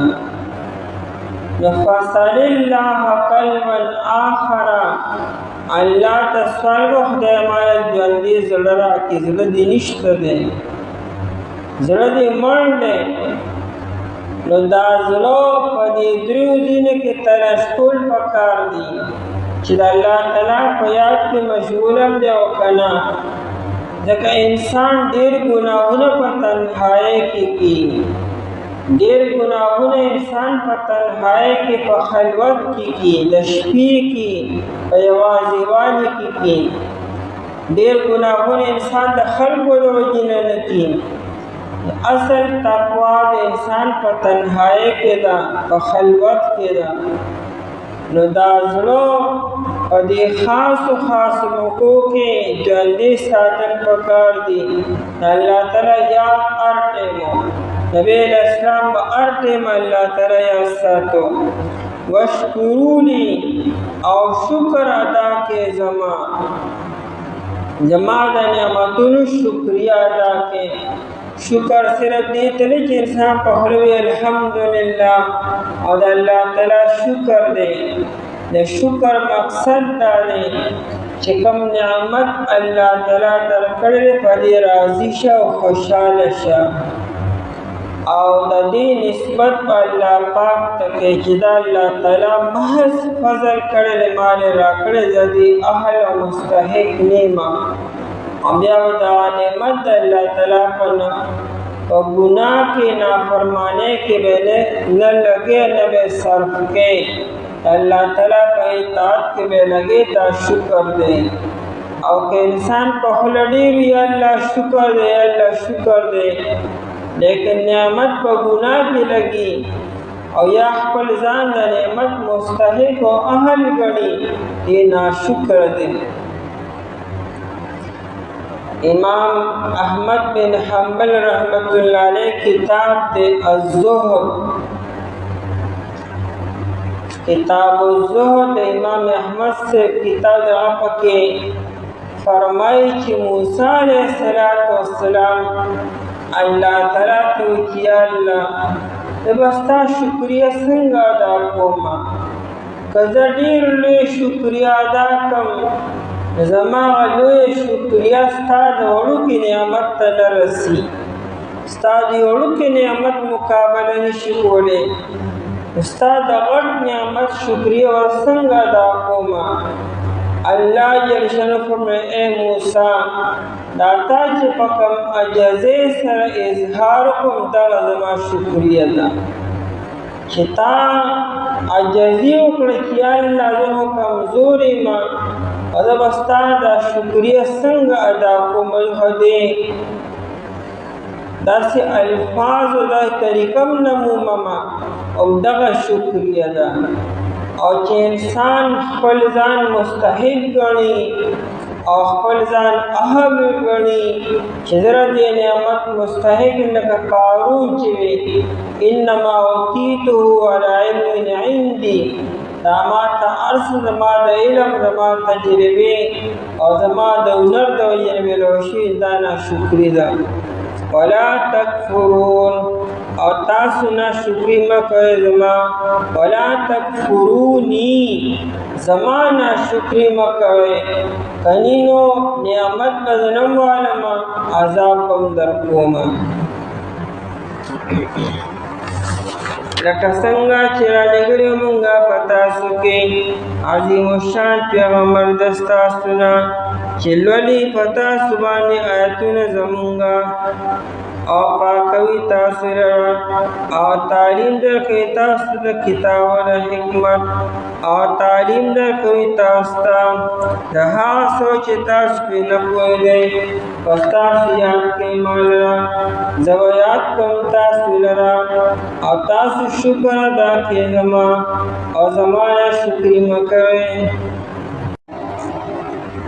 [SPEAKER 1] فصل الله قلبا آخر الله تسوال کو خدای مالا ژوندی زړه راکړي زړه دې نشته دی زړه دې مړ دی نو دا زړه په دې دریو ځایونو کې تلاش کول پکار دي چې د الله تعالی په یاد کې مشغول هم دی او که نه ځکه انسان ډېر ګناهونه په تنهایۍ کې کوي ډېر ګناهونه انسان په تنهایۍ کې په خلوت کې کوي د شپې کې په یوازې والي کې کوي ډېر ګناهونه انسان د خلکو د وجې نه کوي اصل تقوا د انسان په تنهایۍ کې ده په خلوت کې ده نو دا زړه په دې خاصو موقعو کې ژوندی ساتل پکار دي الله تعالی یاد هر ټیم نبی علیہ السلام با هر ټیم الله تعالی یاد ساتو وشکرونی او شکر ادا کې زما د نعمتونو شکریا ادا کې شکر صرف دې ته نه چې انسان په خوله وي الحمدلله او د الله تعالی شکر دی د شکر مقصد دا دی چې کوم نعمت الله تعالی درکړی په دې راضي شه او خوشحاله شه او د دې نسبت په الله پاک ته کې چې دا الله تعالی محض فضل کړی مال راکړی د دې اهل او مستحق نیمه او بیا دا نعمت د الله تعالی په ګناه کې نافرمانی کې به نه لګې نه به صرف کې الله تعالی په اطاعت کې به لګې دا شکر دی او که انسان په خوله ډېر وي الله شکر دی الله شکر دی لیکن نعمت په ګناه کې لګي او یا خپل ځان د نعمت مستحق او اهل ګڼي دې ناشکر دی इमाम अहमद बिन हम्बल रहमतुल्लाह अलैह किताब दे अज़्ज़ुहद, किताब अज़्ज़ुहद इमाम अहमद से किताब आपके फरमाई कि मूसा अलैहिस्सलाम अल्लाह ताला तो किया अल्लाह बस्ता शुक्रिया संग अदा कोमा कज़ा ढेर लोई शुक्रिया अदा कम ज़मा लोई शुक्रिया स्ता द वड़ुकी नियामत ता न रसी स्ता द वड़ुकी नियामत मुकाबला नशी कोले स्ता द गढ़ नियामत शुक्रिया व संग अदा कोमा। अल्लाह जल शरफ में ए मूसा दाता चे पकम अजज़े सर इजहार कुम दग ज़मा शुक्रिया दा चिता अजज़ी उकड़ किया अल्लाह ज़ो कमज़ोरी मा अदबस्ता दा शुक्रिया संग अदा को मलहदे दस अल्फाज दा तरीकम नमू ममा और दगा शुक्रिया दा और चे इंसान फलजान मुस्तहिक गणी और फलजान अहम गणी चेजरा दे नियामत मुस्तहिक नका कारून चवे इन्नमा उतीतुहु अला इल्मिन इंदी दामा ता अर्स जमा द इल्म जमा तजरबे और जमा द हुनर द वजन लोशी दाना शुक्री दा वला तकफुरून और तासुना शुक्री मकए जमा वला तकफुरूनी जमाना शुक्री मकए कनीनो नियामत बजनम वालमा अजाब कम दर कोमा लका संगा चिरा नगरी मुंगा पता सुके आज़ीम शान पैगंबर दस्ता सुना चिल्वली पता सुबानी आयतुन जमुंगा और पाकवी तासुरा और तालीम दर के तासुद किताब और हिकमत और तालीम दर कोई तास्ता रहा सोच तास पे न कोई पस्ता सियात के मालरा जवायात कम तासुलरा और तासु शुक्र अदा के जमा और जमाना शुक्री मकरे।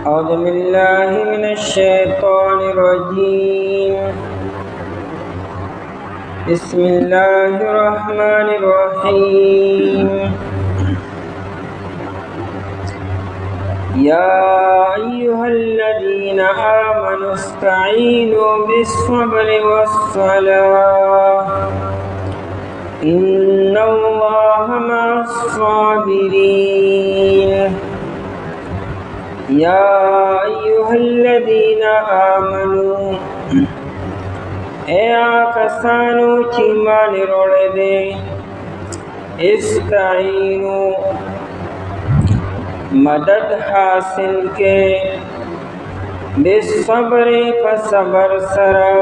[SPEAKER 1] औज़ु बिल्लाहि मिनश शैतानिर रजीम बिस्मिल्लाहिर्रहमानिर्रहीम या अय्युहल्लज़ीना आमनु इस्तईनु बिस्सब्रि वस्सलाह इन्नल्लाहा मअस्साबिरीन या अय्युहल्लज़ीना आमनु ए आकसानो चीमान रोड़े दे इस्ताइनु मदद हासिल के बिस्सब्रि फसबर सरा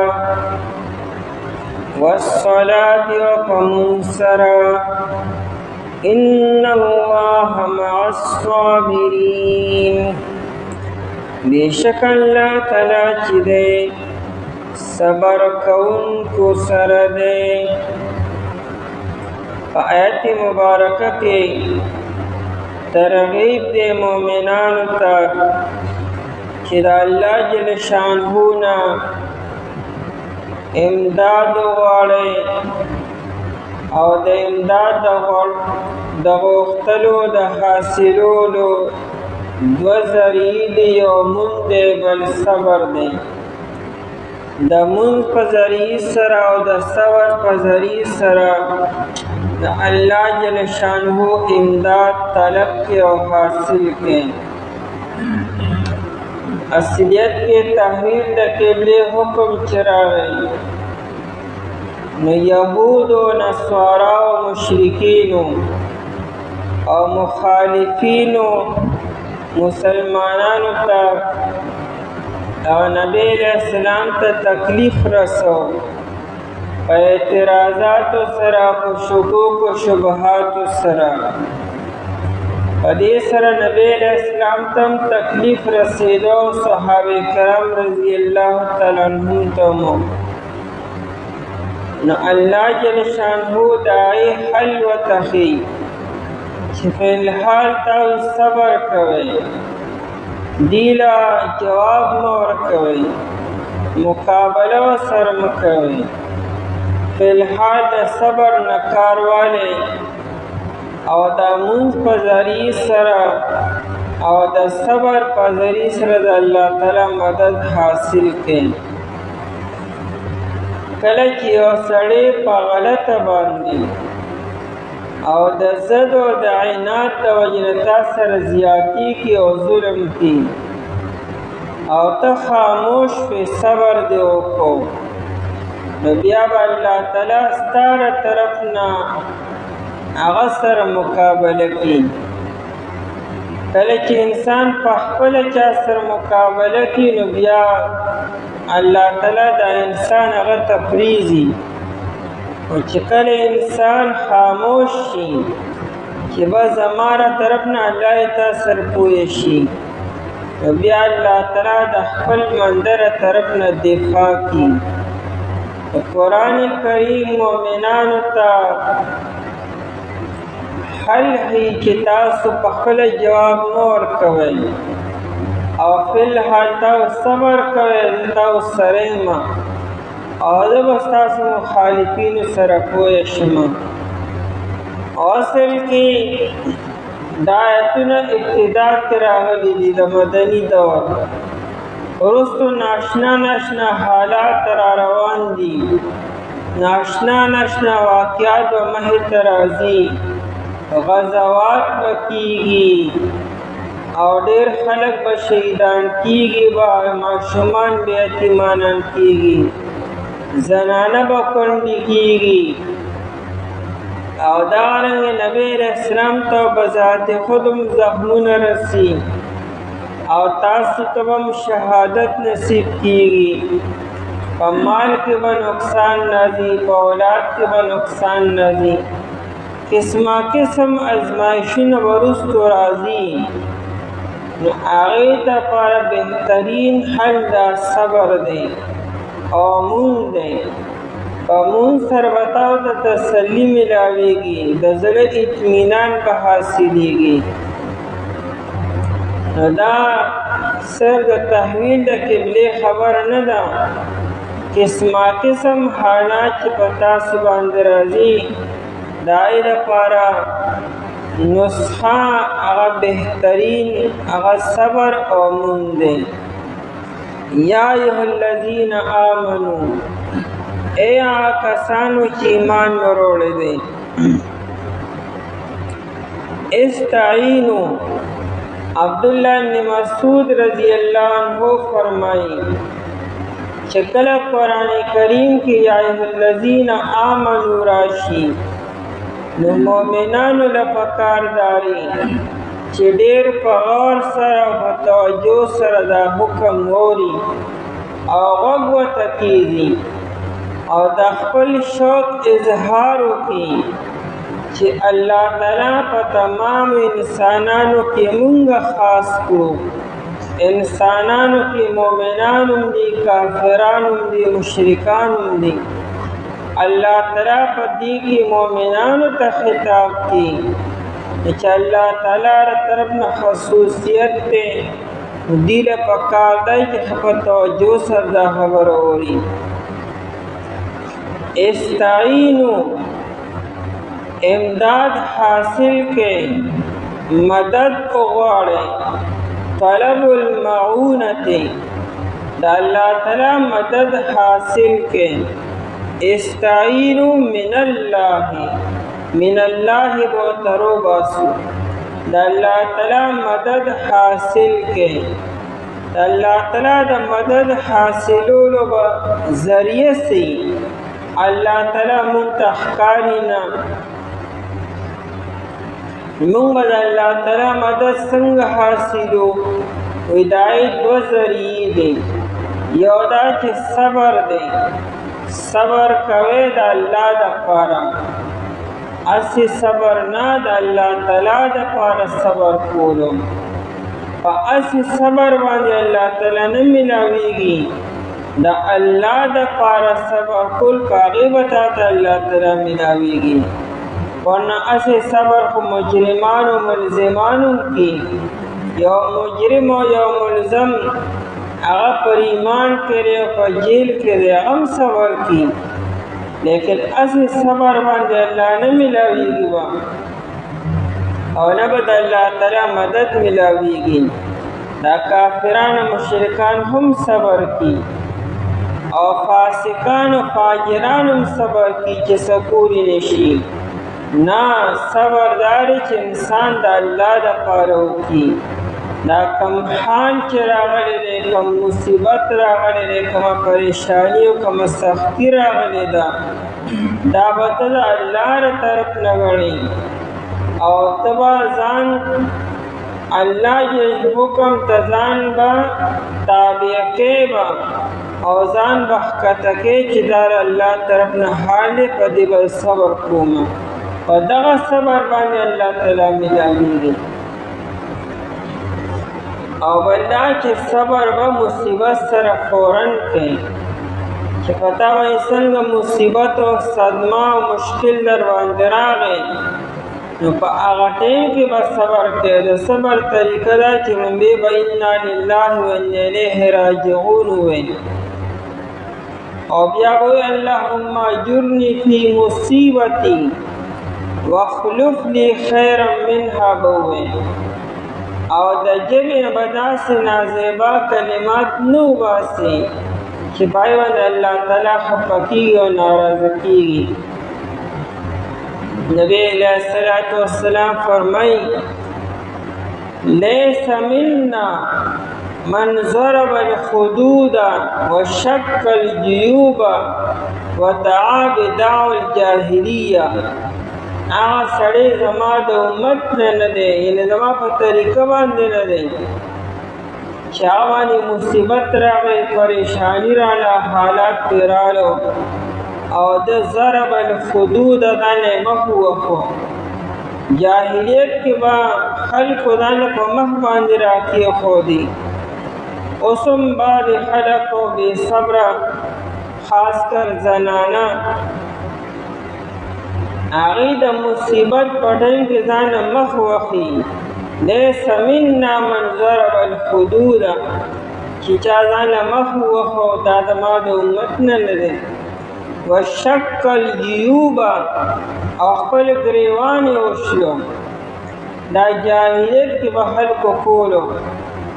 [SPEAKER 1] वस्सलाति वक़मुन सरा इन्नल्लाहा मअस्साबिरीन बेशक अल्लाह तआला चिदे सबर कौन को सर दे। आयत मुबारक के तरगीब दे मोमिनान तक चिदा अल्लाह जल शानहू ना इमदाद वाले और द इमदाद द गोख्तलो द हासिलोलो दो जरीद यौमुन दे बल सबर दे द मुन पजरी सरा और द सवर पजरी सरा द अल्लाह जल शानहू इमदाद तलब के और हासिल के असलियत के तहवील द क़िबले हुक्म चरावे न यहूद व नस्वारा व मुशरिकीन और मुखालिफीन मुसलमानान तक और नबी अलैहिस्सलाम त तकलीफ रसो एतराज़ात सरा शुकूक शुबहात सरा पदे सरा नबी अलैहिस्सलाम तम तकलीफ रसीदो सहाबे करम रज़ी अल्लाह तआला अन्हुम तमो न अल्लाह जल शानहू दाए हल व तखी फिलहाल ताउ सबर कवे दीला जवाब मोर कवे مقابله ورسره مه کوئ. فی الحال د صبر نه کار والی او د لمونځ په ذریعې سره او د صبر په ذریعې سره د الله تعالی مدد حاصل کړئ. کله چې یو سړی په غلطه باندې او د ضد او د عناد د وجې نه تا سره زیاتي کړي او ظلم کړي او ته خاموش وې، صبر دې وکړو، نو بیا به الله تعالی ستا له طرف نه هغه سره مقابله کړي. کله چې انسان په خپله چا سره مقابله کړي نو بیا الله تعالی دا انسان هغه ته پرېږدي. او چې کله انسان خاموش شي چې بس زما له طرف نه الله یې تا سره پوه شي، نو بیا الله تعالی د خپل منده له طرف نه دفاع کړي. قرآن کریم مؤمنانو ته حل هي چې تاسو په خپله جواب مه ورکوئ او فی الحال تاسو صبر کوئ، زه تاسو سره یم او زه به ستاسو مخالفینو سره پوه شم. اصل کې دا آیتونه ابتدا کې راغلي دي د مدني دور، وروستو ناشنا حالات را روان دي، ناشنا واقعات به مخې ته راځي، غزوات به کېږي او ډېر خلک به شهیدان کېږي، به ماشومان به یتیمانان کېږي، زنانه به کونډې کېږي. او دارنګه نبی علیہ السلام ته بذات خود زخمونه رسی او تاسو ته هم شهادت نصیب کیږي. په مال کې به نقصان راځي، په اولاد کې به نقصان راځي، قسمه قسم ازمایښونه وروستو راځي. نو هغې دپاره بهترین حل دا صبر دی او مونځ دی. په مونځ سره به تاسو ته تسلي میلاویږي، د زړه اطمینان به حاصلیږي. نو دا صرف د تحویل د قبلې خبر نه ده، قسمه قسم حالات چې په تاسو باندې راځي د هغې دپاره نسخه هغه بهترین هغه صبر او مونځ دی. یا ایها الذین آمنو، اے هغه کسانو چې ایمان وروړی دی، استعینو. عبداللہ بن مسعود رضی اللہ عنہ فرمائی چې کله قرآن کریم کې یا ایها الذین آمنوا راشي نو مؤمنانو له پکار داري چې ډېر په غور سره او په توجه سره دا حکم اوري او غوږ ورته کېږدي او د خپل شوق اظهار وکړي چې الله تعالی په تمام انسانانو کې مونږ خاص کړو. انسانانو کې مؤمنان هم دي، کافران هم دي، مشرکان هم دي. الله تعالی په دې کې مؤمنانو ته خطاب کوي چې الله تعالی ر طرف نه خصوصیت دی، دې له پکار دی چې په توجه سره دا خبره اوري. استعینو، امداد حاصل کے، مدد اغواڑے، طلب المعونت، دا اللہ تعالی مدد حاصل کے. استعینو من اللہ، من اللہ بوترو باسو، دا اللہ تعالی مدد حاصل کے. دا اللہ تعالی دا مدد حاصلولو با ذریعہ سے اللہ تعالی منتحقانینا منگ دا اللہ تعالی مدد سنگ حاصلو ہدایت دو ذریعی دے. یو دا چی صبر دے، صبر کوئے دا اللہ دا پارا، اسی صبر نا دا اللہ تعالی دا پارا صبر کولو. پا اسی صبر باندے اللہ تعالی نملاویگی، دا اللہ دا پارا صبر کل پاگی بتاتا اللہ تعالی ملاویگی. ورنہ اسے صبر کو مجرمان و ملزمانوں کی، یو مجرم و یو ملزم هغه پر ایمان کې دی او په جیل کې دی هغه هم صبر کوي لیکن اصل صبر باندې الله نه ملاویږي او نه به د الله تعالی مدد ملاویږي دا کافران و مشرکان هم صبر کوي او فاسقان و فاجران هم صبر کوي چې سکوری نشي نه صبر داری چې انسان د الله دپاره وکړي دا کم حال چې راغلی دی کم مصیبت راغلی دی کومه پریشانی او کومه سختی راغلی ده دا به ته د الله له طرف نه ګڼې او ته به ځان الله جل حکم ته ځان به تابع کې به او ځان به ښکته کې چې دا د الله طرف نه حال دی په دې به صبر کوم په دغه صبر باندې الله تعالی ملاویږي او بلدا چې صبر به مصیبت سره فوراً کوي چې پتا وایي څنګه مصیبت او صدمه او مشکل در باندې راغی نو په هغه ټیم کې به صبر کوي د صبر طریقه دا چې لومبې به انا لله و انا الیه راجعون ووایي او بیا به وایي اللهم اجرني فی مصیبتي واخلف لي خیرا منها به ووایي او د ژبې نه به داسې نازیبا کلمات نه وباسي چې پای باندې الله تعالی خفه کېږي او ناراضه کېږي نبی علیہ الصلوۃ والسلام فرمائی لیس منا من ضرب الخدود وشق الجیوب ودعا بدعوى الجاهلیہ هغه سړی زما د امت نه دی یعنی زما په طریقه باندې نه دی چې هغه باندې مصیبت راغی پریشانی راغله حالات پرې راغلو او د ضرب الخدود دانه مخ وخو جاهلیت کې با خلق دانه په مخ باندې راکې خو دی اوسم بعد خلق او بے صبر خاص کر زنانا هغه د مصیبت په ټیم کې ځان مخ وخی لیس منا من ضرب الخدود چې چا ځان مخ وخو دا زما د امت نه لري وشق الجیوب او خپل گریوان وشلو دا جاهلیت کې به خلکو کولو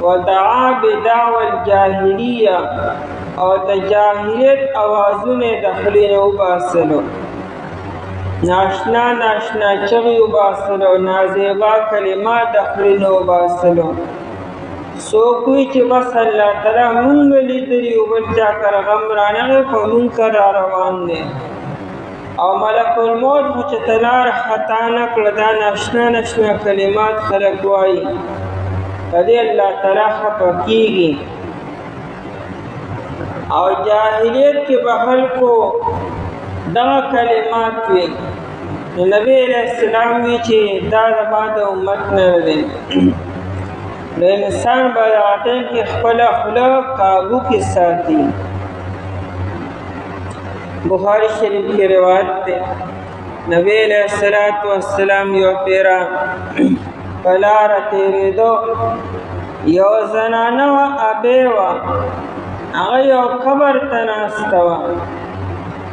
[SPEAKER 1] ودعا بدعوى الجاهلیه او د جاهلیت اوازونه د خولې نه وباسلو ناشنا ناشنا چغې وباسلو نازیبا کلمات د خولې نه وباسلو څوک وي چې بس الله تعالی مونږ لیدلي او بل چا کره غم رانغی په مونږ کره روان دی او ملک الموت خو چې ته لاره خطا نه کړه دا ناشنا ناشنا کلمات خلک وایي په دې الله تعالی خفه کېږي او جاهلیت کې به خلکو دغه کلمات وي نبی علیہ السلام وی چې دا زما د امت نه دی د انسان به هغه ټیم کې خپله خوله قابو کې ساتي بخاری شریف کې روایت دی نبی علیہ السلام یو پیرا په لاره تېرېدو یو زنانه وه ابۍ وه هغه یو قبر ته ناسته وه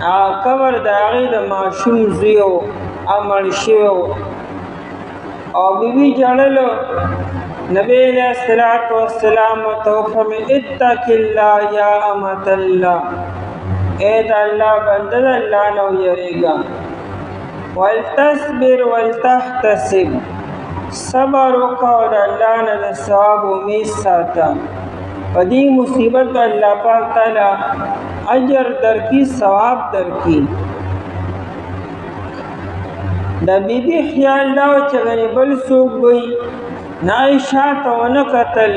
[SPEAKER 1] هغه قبر د هغې د ماشوم زوی و مړ شوی و او بیبي ژړلو نبی علیہ السلام وتوفرمایل اتق الله یا امة الله اے د الله بنده د الله نه ویریږه ولتصبر ولتحتسب صبر وکړه او د الله نه د ثواب امید ساته په دې مصیبت به الله پاک تعالی اجر درکړي ثواب درکړي د بیبي خیال دا و چې ګنې بل څوک وي نه یې شاته ونه کتل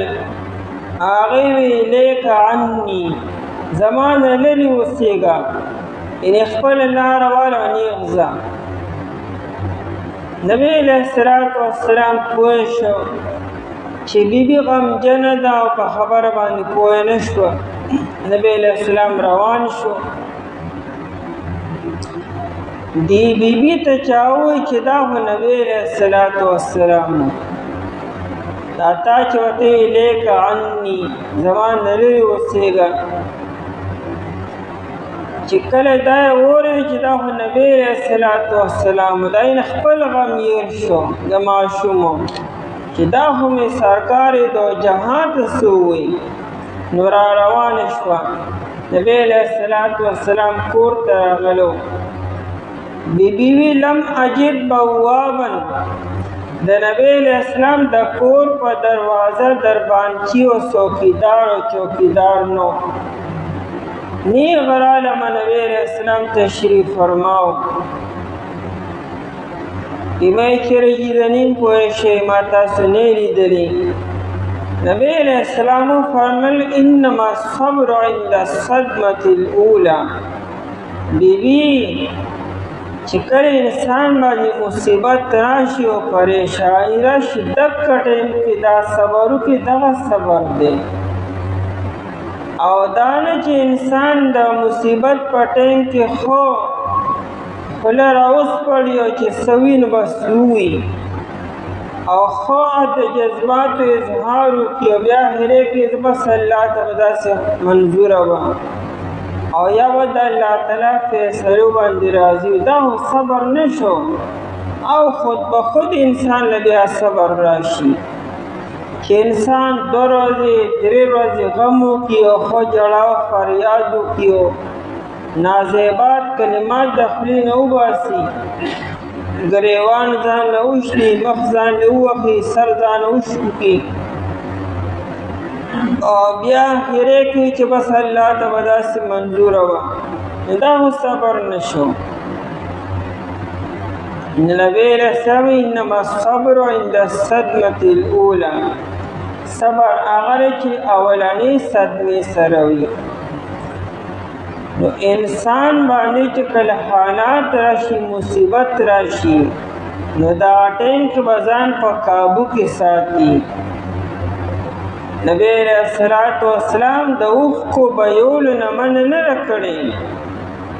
[SPEAKER 1] هغې وی لیک عني زما نه لرې اوسېږه یعنې خپله لاره واله نیغ ځه نبی علیہ السلام پوه شو چې بیبي غمجنه ده او په خبره باندې پوه نه شوه نبی علیہ السلام روان شو دی بیبي ته چا ووایي چې دا خو نبی علیہ السلام دا تا چې ورته الیک عني زما نه لرې اوسېږه. چې کله دا یې واورېد چې دا خو نبي علیه الصلاة وسلام دا یې خپل غم هېر شو د ماشوم چې دا خو مې سرکار دو جهان ته څه ووایي. نو را روانه شوه. نبي علیه الصلاة وسلام کور ته راغلو. بیبي وی لم اجد بوابا، د نبی علیہ السلام د کور په دروازه دربانچی او چوکیدار نو. نیغ رالم نبی علیہ السلام تشریف فرماو. ایمای چرگی دنیم پویشه ما تاسو نیلی دلی. نبی علیہ السلام فرمل انما الصبر عند الصدمة الاولى. بیبی چې کله انسان باندې مصیبت راشي او پریشانی راشي دغه ټیم کې دا صبر وکړي، دغه صبر دی. او دا نه چې انسان د مصیبت په ټیم کې خو خوله راوسپړي او چې څه وي نو بس ووایي او خو د جذباتو اظهار وکړي او بیا هرې کې بس الله ته به داسې منظوره وه او یا به د الله تعالی فیصلو باندې راضي وي. دا خو صبر نه شو او خود به خود انسان له بیا صبر راشي چې انسان 2 ورځې 3 ورځې غم وکړي او خو ژړا او فریاد وکړي او نازیبات کلمات د خولې نه وباسي، ګریوان ځان له وشلي، مخ ځان له ووهي، سر ځان وشکي او بیا هرې کوي چې بس الله ته به داسې منظوره وه. دا خو صبر نه شو. نبی علیہ السلام انما الصبر عند الصدمة الاولى. صبر هغه چې اولنۍ صدمې سره وي. نو انسان باندې چې کله حالات راشي، مصیبت راشي، نو دا ټیم کې به ځان په قابو کې ساتي. نبی علیہ الصلوۃ والسلام د اوښکو بهولو نه منع نه کړې.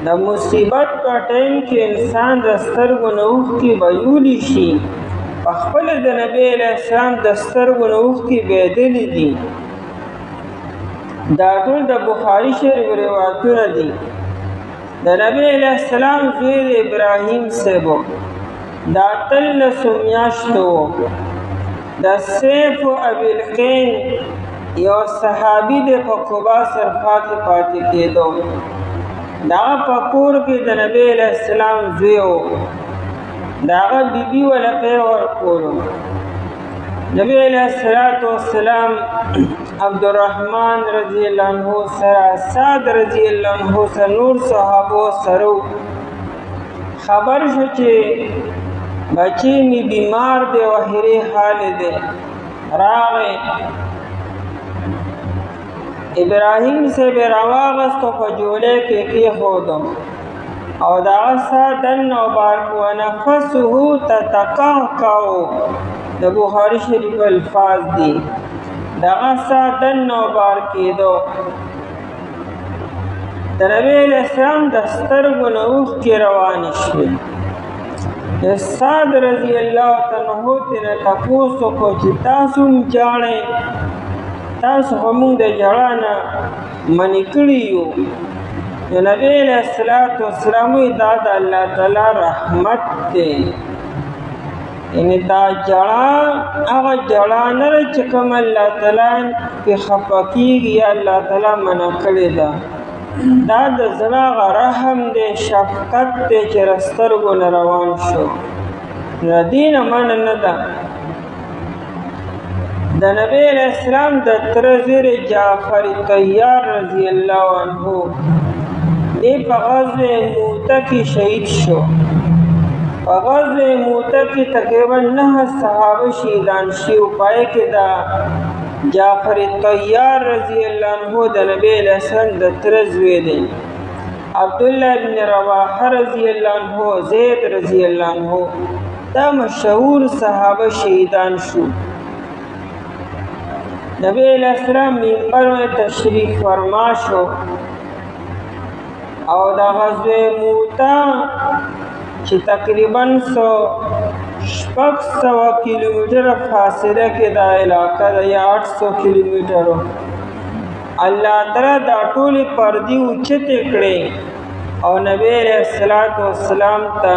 [SPEAKER 1] د مصیبت په ټیم کې انسان د سترګو نه اوښکې بهولی شي. پخپله د نبی علیہ السلام د سترګو نه اوښکې بهېدلې دي. دا ټول د بخاري شریف روایتونه دي. د نبی علیہ السلام زوی د ابراهیم صاحب دا 13 میاشتو د سیف ابي القین یو صحابي د په قبا سرخا کې پاتې کېدو. دا په کور کې د نبی علیہ السلام زوی و. داغه بیبي ولقې ورکولو. نبی علیہ السلام عبدالرحمن رضی اللہ عنہ سره، سعد رضی اللہ عنہ سره، نور صحابو سره خبر شو چې بچی می بیمار دی او هرې حال دی. راغی ابراهیم صاحب راواغستو په جوله کې کېښودم او دغه ساه دننه وبار کړو. ونفسه تتقعقع د بخاري شریف الفاظ دي. دغه ساه دننه وبار کېدو. د نبي علیہ السلام د سترګو نه اوښکې روانې شوې. سعد رضی الله عنه ترې تپوس وکړو چې تاسو هم ژاړئ، تاسو خو موږ د ژړا نه منې کړي یو. نو نبی علیہ السلام وایي دا د الله تعالی رحمت دی. یعنې دا ژړا هغه ژړا نه ده چې کوم الله تعالی پې خفه کېږي یا الله تعالی منع کړې ده. دا د زړه هغه رحم دی، شفقت دی چې له سترګو نه روان شو. د دې نه منع نه ده. د نبی علیہ السلام د تره زوی جعفر طیار رضی الله عنه دی په غزوه موته کې شهید شو. په غزوه موته کې تقریبا 9 صحابه شهیدان شوي. پای کې دا جعفر طیار رضی الله عنه د نبی علیہ السلام د تره زوی دی. عبدالله بن رواحه رضی الله عنه، زید رضی الله عنه دا مشهور صحابه شهیدان شو. نبی علیہ السلام منبر میں تشریف فرما شو او دا غزوه موته چې تقریبا 100 600 کیلومیټر فاصله کې دا علاقه ده یا 800 کیلومیټر. الله تعالی دا ټول پردي اوچتې کړې او نبی علیہ الصلوۃ والسلام ته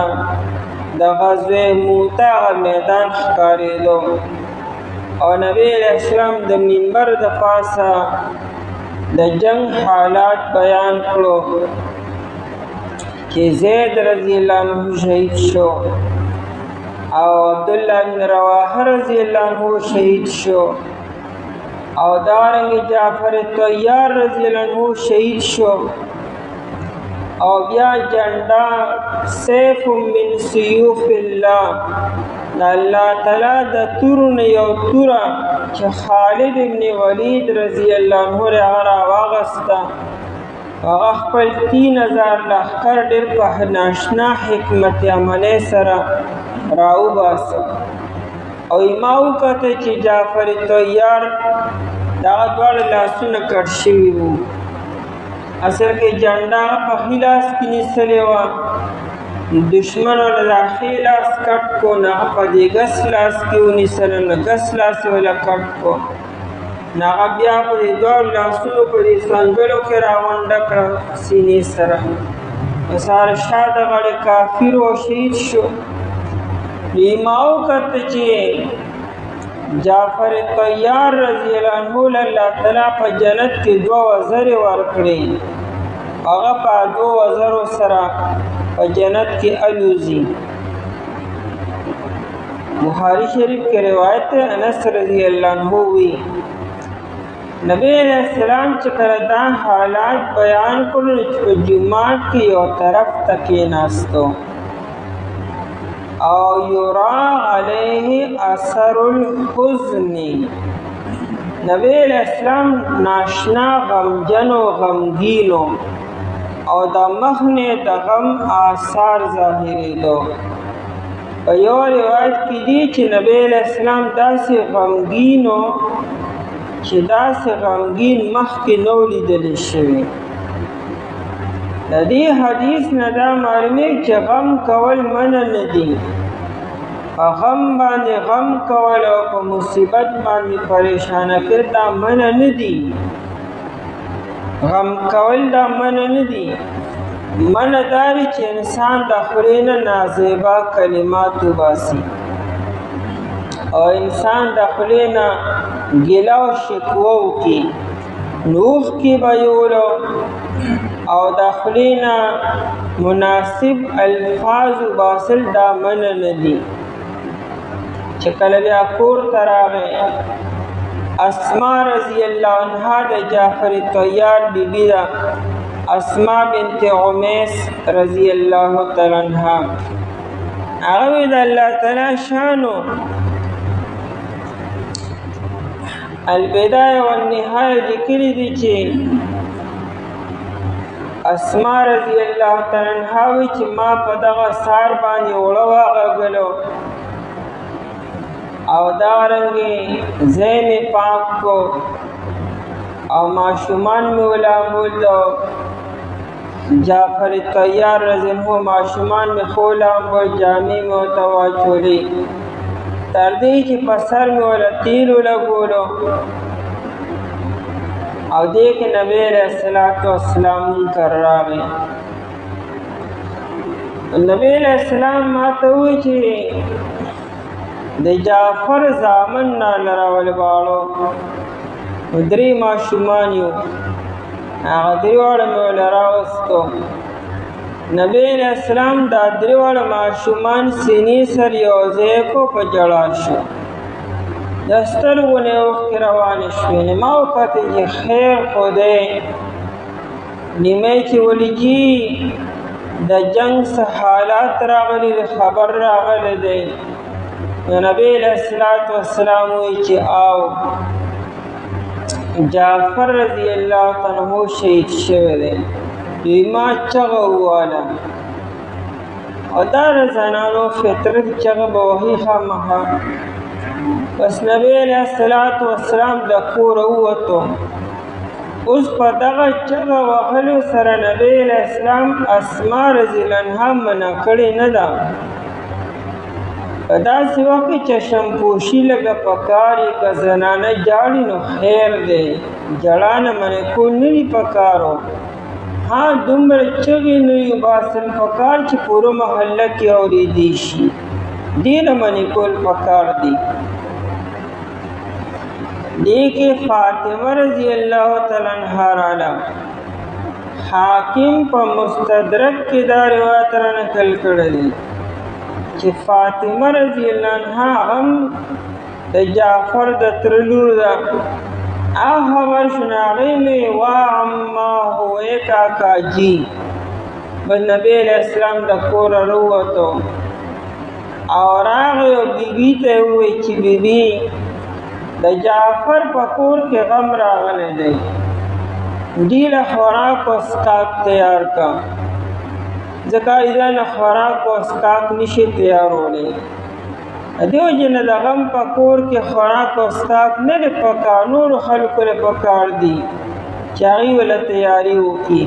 [SPEAKER 1] د غزوه موته میدان ښکارېدو او نبی علیہ السلام د منبر د پاسه د جنگ حالات بیان کړو چې زید رضی الله عنه شهید شو او عبدالله بن رواحه رضی الله عنه شهید شو او دارنګ جعفر طیار رضی الله عنه شهید شو او بیا جنډا سیف من سیوف الله الله تعالی د تورن یو توره چې خالد ابن ولید رضی الله عنه راواغسته هغه خپل 3000 لښکر ډېر په ناشنا حکمت عملۍ سره راوباسه او ما وکته چې جعفر طیار دغه دواړه لاسونه کټ شوي وو. اصل کې جنډا په ښي لاس کې نیسلې وه، دشمن له د ښي لاس کټ کو، نه هغه په دې ګس لاس کې ونیسله، نه ګس لاس یې وله کټ کو، نه هغه بیا په دې دواړو لاسونو په دې څنګلو کې راغونډه کړه سینې سره. سهار شاه د غړې کافر و شهید شو. ما وکته چې جعفر طیار رضی الله عنه الله تعالی په جنت کې 2 وزرې ورکړې، هغه په 2 وزرو سره په جنت کې الوزي. بخاری شریف کې روایت انس رضی الله عنه وی نبی علیہ السلام چې کله دا حالات بیان کړل چې په جومات کې یو طرف ته کېناستو او یرا علیه اثر الحزن. نبی علیہ السلام ناشنا غمجن و غمگینو او د مخ نه د غم آثار ظاهرېدو. په یو روایت کې دی چې نبی علیہ السلام داسې غمگینو چې داسې غمگین مخکې نو لیدلی شوی. د دې حدیث نه دا معلومېږي چې غم کول منع نه دي. په غم باندې غم کول او په مصیبت باندې پریشانه کېدل دا منع نه دي. غم کول دا منع نه دي. منع دا دی چې انسان د خولې نه نازیبا کلمات وباسي او انسان د خولې نه ګیله او شکوه وکړي، نو اوښکې به یولو او د خولې نه مناسب الفاظ وباسل دا منع نه دي. چې کله بیا کور ته راغی، اسما رضی الله عنها د جعفر طیار بیبي ده، اسما بنت عمیس رضی الله تعالی عنها. هغه د الله تعالی شانو البدایه والنهایه لیکلي دي چې اسما رضی الله تعالی عنها وی چې ما په دغه سار باندې اوړه واغږلو او دارنګې ځای مې پاک کو او ماشومان مې ولامبول. جعفر طیار رضی الله عنه ماشومان مې ښه ولامبول، جامې مې ورته واچولې، تر دې چې په سر مې وله تیل ولګولو او دې کې نبی علیہ الصلوۃ والسلام منکر راغی. نبی علیہ السلام ماته وویل چې د جعفر زامن نه راولباړو، 3 ماشومان یو، هغه 3 واړه مې وله راوستو. نبی علیہ السلام دا 3 واړه ماشومان سینې سر یو ځای کو په جړا شو، د سترګو نه اوښکې روانې شوې. ما وکتل چې خیر خو دی، نیمه کې ولیجي د جنگ څه حالات راغلي دي، خبر راغلی دی. نبی علیہ الصلوۃ والسلام وایي چې آو جعفر رضی الله تعالی عنہ شهید شوی دی. دوی ما چغه وواله او دا د زنانو فطرت چغه به وهي خامخا. بس نبی علیہ الصلوۃ والسلام د کوره ووتو. اوس په دغه چغه وهلو سره نبی علیہ السلام اسما رضی الله عنها منع کړې نه ده په داسې وخت کې چې شمپوشي لږه پکاري که زنانه جاړي نو خیر دی جړا نه منې کول نه دي پکارو ها دومره چغې نه وي باسل پکار چې پوره محله کې اورېدی شي دې نه منې کول پکار دي دې کې فاطمه رضی الله تعالی عنها راله حاکم په مستدرک کې دا روایت را نقل کړی دی چې فاطمه رضی الله عنها هم د جعفر د تره لور ده خبر شو هغې مې وا عماه ای کاکاجي بس نبي علیه السلام د کوره راووتو او راغی او بیبي ته یې وویل چې بیبي د جعفر په کور کې غم راغلی دی دې له خوراک او څښاک تیار کا ځکه ایله نه خوراک او څښاک نشي تیارولی دیو جن د غم په کور کې خوراک او څښاک نه دی پکار نورو خلکو له پکار دي چې هغوی ورله تیاري وکړي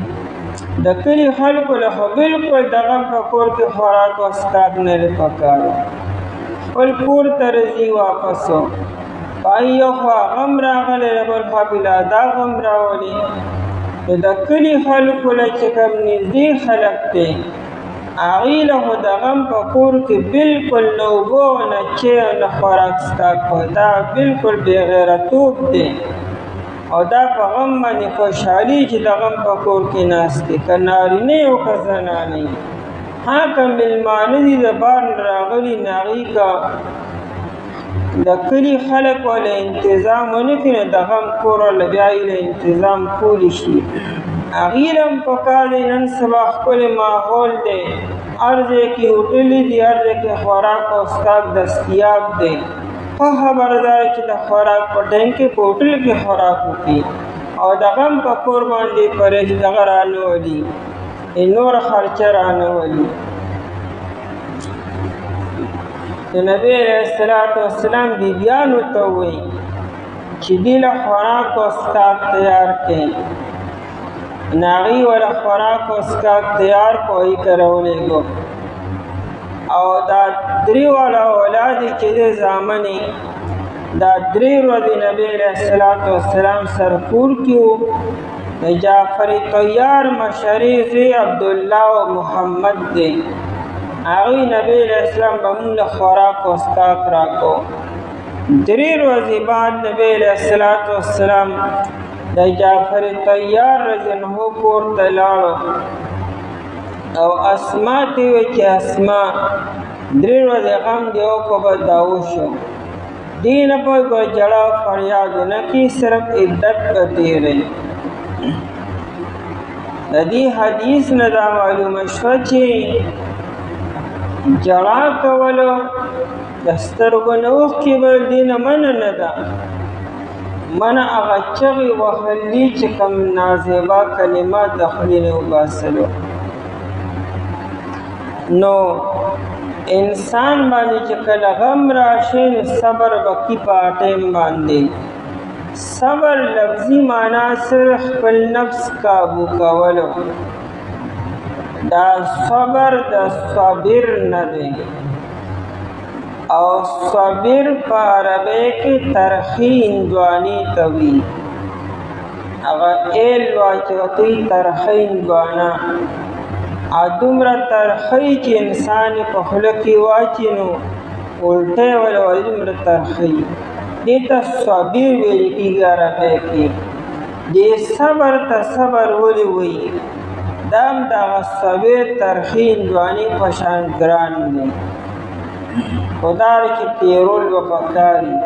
[SPEAKER 1] د کلي خلکو له خو بلکل د غم په کور کې خوراک او څښاک نه دی پکار خپل کور ته راځي واپسو په یو خوا غم راغلی د بل خوا بلا دا غم راولي نو د کلي خلکو له چې کوم نږدې خلک دی هغوی له خو د غم په کور کې بلکل نه اوبه نه چای او نه خوراک څښاک دا بلکل بې غیرتوب دی او دا په غم باندې خوشحالي چې د غم په کور کې ناست دی که نارینه او که زنانې که مېلمانه دي د بار نه راغلي نو هغوی که د کلي خلک والا انتظام ونه کړي نو د غم کور والا بیا یې انتظام کولی شي هغوی له هم پکار دی نن سبا ښکلی ماحول دی هر ځای کې هوټلې دي هر ځای کې خوراک او څښاک دستیاب دی ښه خبره دا چې د خوراک په ټایم کې په هوټل کې خوراک وکړي او د غم په کور باندې پرې دغه رانولي نوره خرچه رانولي د نبی علیه السلام بیبیانو ته ووایي چې دې له خوراک او څښاک تیار کړئ نو هغوی ورله خوراک او څښاک تیار کړو هغوی ته راولېږو او دا درې واړه اولاد یې چې دی زامن دا درې ورځې نبی علیه السلام سرکور کې وو د جعفر طیار مشرې زوی عبدالله او محمد دی هغوی نبی علیه السلام به مونږ له خوراک او څښاک راکړو درې ورځې بعد نبی علیه السلام د جعفر طیار رضی الله کور ته لاړو او اسما ته وویل چې اسما درې ورځې غم دی وکړو به دا وشو دې نه پوهېږو جړا او فریاد ونه کړي صرف عدت به تېروي د دې حدیث نه دا معلومه شوه چې جړا کولو د سترګو نه اوښکې به دې نه منع نه ده منع هغه چغې وهل دي چې کوم نازیبا کلمات د خولې نه وباسلو نو انسان باندې چې کله غم راشي نو صبر به کي په ټایم باندې صبر لفظي معنا صرف خپل نفس قابو کولو دا صبر د صابر نه دی او صابر په عربی کې ترخی هندواني ته وي هغه ایل واچوي ترخی هندوانه دومره ترخی چې انسان په خوله کې واچي نو الټی ولوي دومره ترخی دې ته صابر ویل کېږي عربی کې دې صبر ته صبر ولې وایي دا هم دغه صابر ترخی هندواني په شان ګران دی خو دا چې تېرول به پکار وي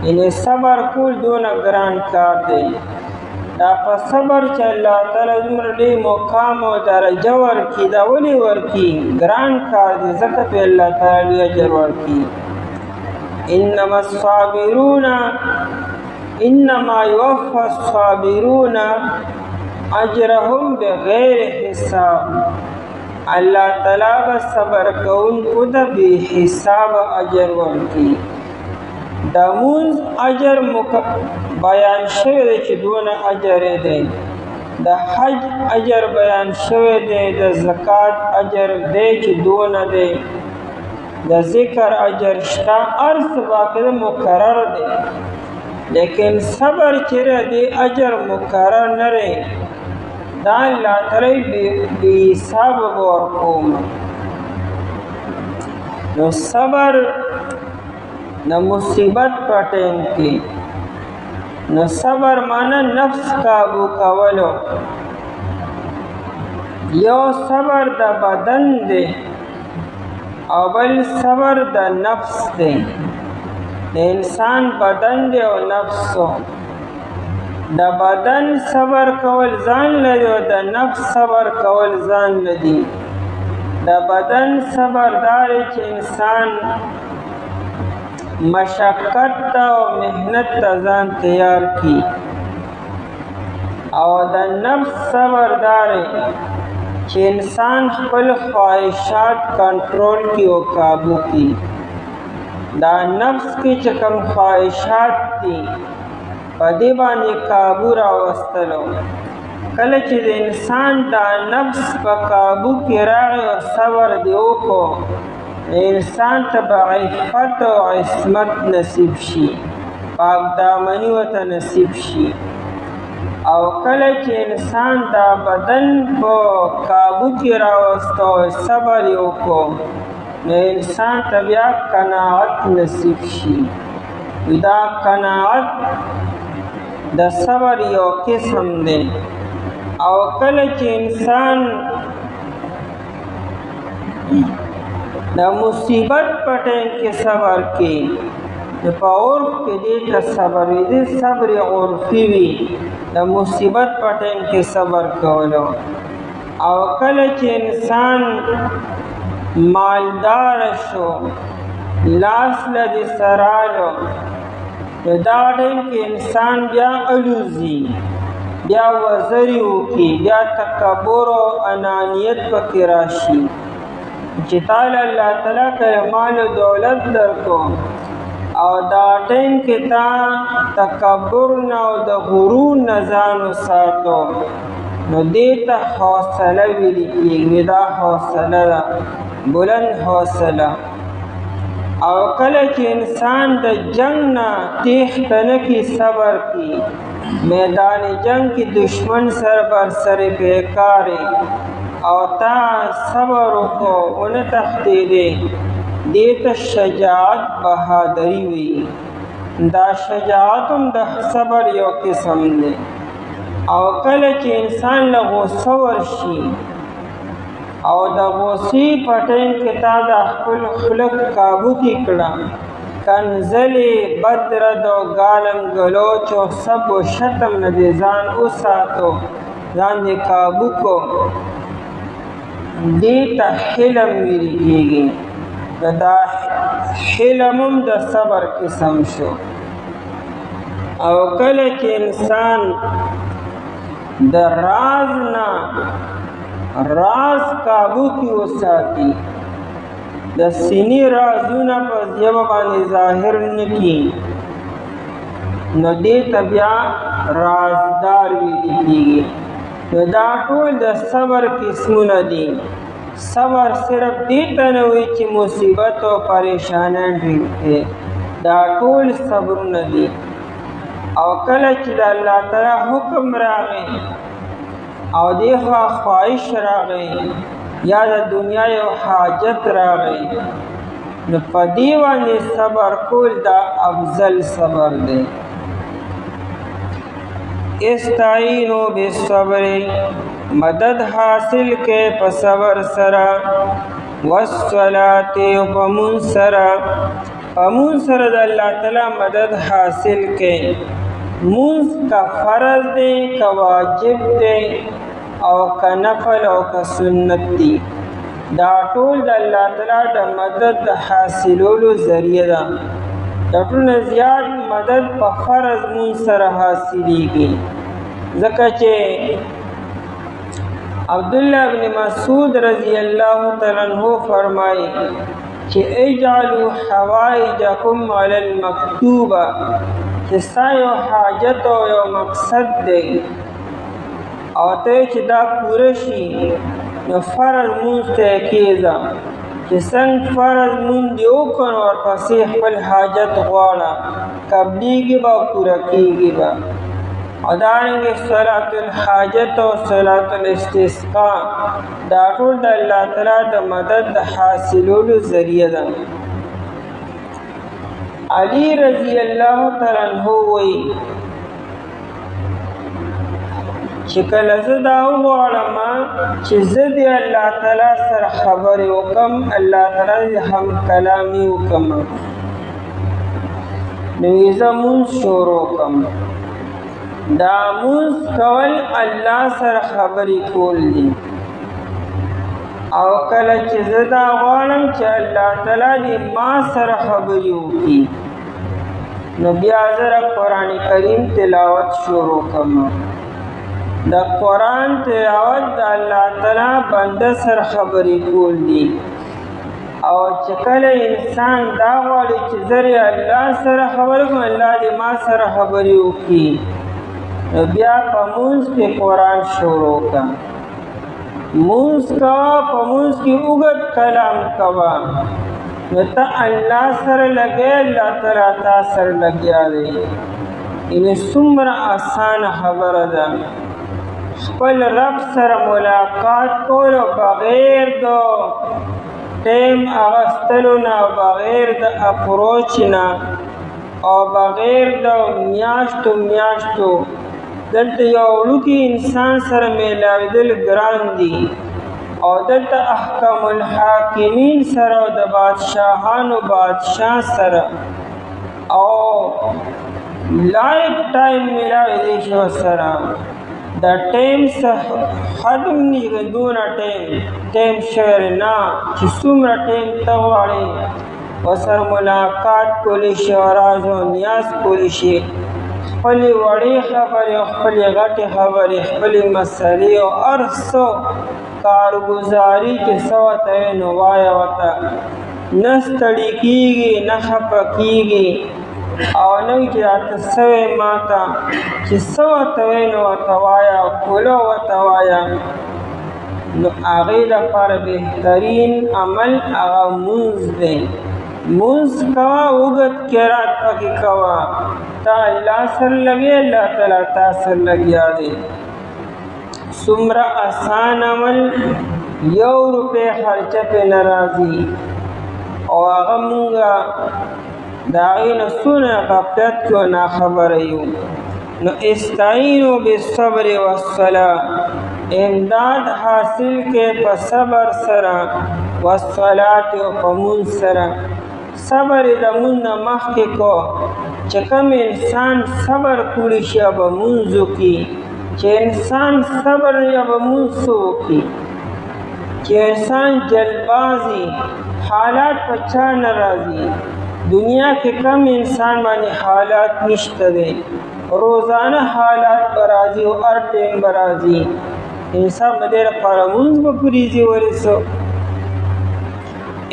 [SPEAKER 1] یعنې صبر کول دونه ګران کار دی دا په صبر چې الله تعالی دومره ډېر مقام او درجه ورکړي دا ولې ورکړي ګران کار دی ځکه پې الله تعالی لوی اجر ورکړي انما یوفى الصابرون اجرهم بغیر حساب الله تعالی به صبر کوونکو ته بې حساب اجر ورکړي د مونځ اجر بیان شوی دی چې دونه اجر دی د حج اجر بیان شوی دی د زکات اجر دی چې دونه دی د ذکر اجر شته، هر څه باقاعده مقرر دی، لیکن صبر چې دی اجر مقرر نه دی، دا الله تعالی بې حسابه به ورکوم. نو صبر د مصیبت په ټیم کې، نو صبر معنی نفس قابو کولو. یو صبر د بدن دی او بل صبر د نفس دی. د انسان بدن دی او نفسو. د بدن صبر کول ځان لري او د نفس صبر کول ځان لري. د بدن صبر داري چې انسان مشقت ته او محنت ته ځان تیار کی، او د نفس صبر داري چې انسان خپل خواهشات کنټرول کی او قابو کی. دا نفس کې چې کوم خواهشات دي په دې باندې قابو راوستلو. کله چې د انسان دا نفس په قابو کې راغی او صبر دی وکړو، انسان ته به عفت او عصمت نصیب شي، پاک دامني ورته نصیب شي. او کله چې انسان دا بدن په قابو کې راوسته او صبر یې وکړو، نو انسان ته بیا قناعت نصیب شي. دا قناعت د صبر یو قسم دی. او کله چې انسان د مصیبت په ټیم کې صبر کوي، نو په عرف کې دې ته صبر وي، دې صبر عرفي وي، د مصیبت په ټیم کې صبر کولو. او کله چې انسان مالدار شو، لاس له دې سرالو، نو دا ټیم کې انسان بیا الوزي، بیا وزري وکړي، بیا تکبر او انانیت پکې راشي چې تعالی الله تعالی که مال و دولت درکو او دا ټیم کې تا تکبر نه او د غرور نه ځان وساتو، نو دې ته حوصله ویل کېږي. دا حوصله ده، بلند حوصله. او کله چې انسان د جنگ نه تیښته نه کړي، صبر کړي، میدان جنگ کې دشمن سره بر سر پیکارې او تا صبر وکړو ونه تښتېدې، دې ته شجاعت بهادري وي. دا شجاعت هم د صبر یو قسم دی. او کله چې انسان له غوسه ورشي او د غوسې په ټیم کې تا د خپل خلق قابو کې کړه، کنځلې بد رد او ګالم ګلوچ او سب و شتم نه دې ځان وساتو، ځان دې قابو کو، دې ته حلم ویل کېږي. دا حلم هم د صبر قسم شو. او کله چې انسان د راز نه راز قابو کې وساتي، د سینې رازونه په ژبه باندې ظاهر نه کړي، نو دې ته بیا رازدار ویل کېږي. نو دا ټول د صبر قسمونه دي. صبر صرف دې ته نه وایي چې مصیبت او پریشانیان ډېر، دا ټول صبرونه دي. او کله چې د الله تعالی حکم راغی او دې خوا خواهش راغی یا د دنیا یو حاجت راغی، نو په دې باندې صبر کول دا افضل صبر دی. استعینوا بالصبر، مدد حاصل کې په صبر سره، والصلاة او په مونځ سره، په مونځ سره د الله تعالی مدد حاصل کې. مونځ کا فرض دی، کا واجب دی، او کا نفل او کا سنت دی. دا ټول د الله تعالی د مدد حاصلولو ذریعہ ده. د ټولو زیات مدد په فرض مونځ سره حاصلېږي، ځکه چې عبداللہ ابن مسعود رضی اللہ تعالیٰ عنہ فرمائی کہ اجعلوا حوائجکم علی المکتوبہ، کہ ستا یو حاجت او یو مقصد دی او ته چې دا پوره شي، نو فرض مونځ ته کېږه چې څنګه فرض مونږ دی وکړو ورپسې خپل حاجت غواړه قبلیږي به او پوره کېږي به. او دارنګې صلات الحاجت او صلات الاستسقا دا ټول د الله تعالی د مدد د حاصلولو ذریعه ده. علی رضی الله تعالی عنہ وایي چې کله زه دا وغواړم چې زه د الله تعالی سره خبرې وکړم، الله تعالی هم کلامي وکړم، نو زه مونځ شروع کړم. دا مونځ کول الله سره خبرې کول دي. او کله چې زه دا غواړم چې الله تعالی دې ما سره خبرې وکړي، نو بیا زه قرآن کریم تلاوت شروع کړم. د قرآن تلاوت د الله تعالی بنده سره خبرې کول دي. او چې کله انسان دا غواړي چې زه الله سره خبرې کوم، الله دې ما سره خبرې وکړي، نو بیا په مونځ کې قرآن شروع کړه. مونځ کوه، په مونځ کې اوږد کلام کوه، نو ته الله سره لګیا، الله تعالی تا سره لګیا دی. یعنې څومره اسانه خبره ده خپل رب سره ملاقات کولو بغیر د ټیم اغستلو نه، بغیر د اپروچ نه، او بغیر د میاشتو دلته یو وړوکی انسان سره میلاوېدل ګران دي، او دلته احکم الحاکمین سره او د بادشاهانو بادشاه سره او لایف ټایم میلاوېدی شي ورسره. د ټیم څخه حد هم نشته، دونه ټیم شوی نه چې څومره ټیم ته غواړې ورسره ملاقات کولی شي او راز او نیاز کولی شي. خپلې وړې خبرې او خپلې غټې خبرې، خپلې مسلې او هر څه کارګزاري چې څه ورته وي نو وایه ورته، نه ستړي کېږي نه خفه کېږي، او نه وي چې راته څه وی ما ته، چې څه ورته وی نو ورته وایه او پوره ورته وایه. نو هغې لپاره بهترین عمل هغه مونځ دی. مونځ کوه، اوږد قرات پکې کوه، تا الله سره لګیا، الله تعالی تا سره لګیا دی. څومره اسان عمل، 1 روپۍ خرچه پرې نه راځي، او هغه مونږه د هغې نه څونه غفلت کې او ناخبره یو. نو استعینوا بالصبر والصلاة، امداد حاصل کې په صبر سره، والصلاة او په مونځ سره. صبر د مونځ نه مخکې کو، چې کوم انسان صبر کولی شي به مونځ وکړي، چې انسان صبر یا به مونځ وکړي، چې انسان جلبازي حالات په چا نه راځي. دنیا کې کم انسان باندې حالات نشته دی، روزانه حالات به راځي او هر ټیم به راځي. انسان به دې لپاره مونځ به پریږدي ورسو.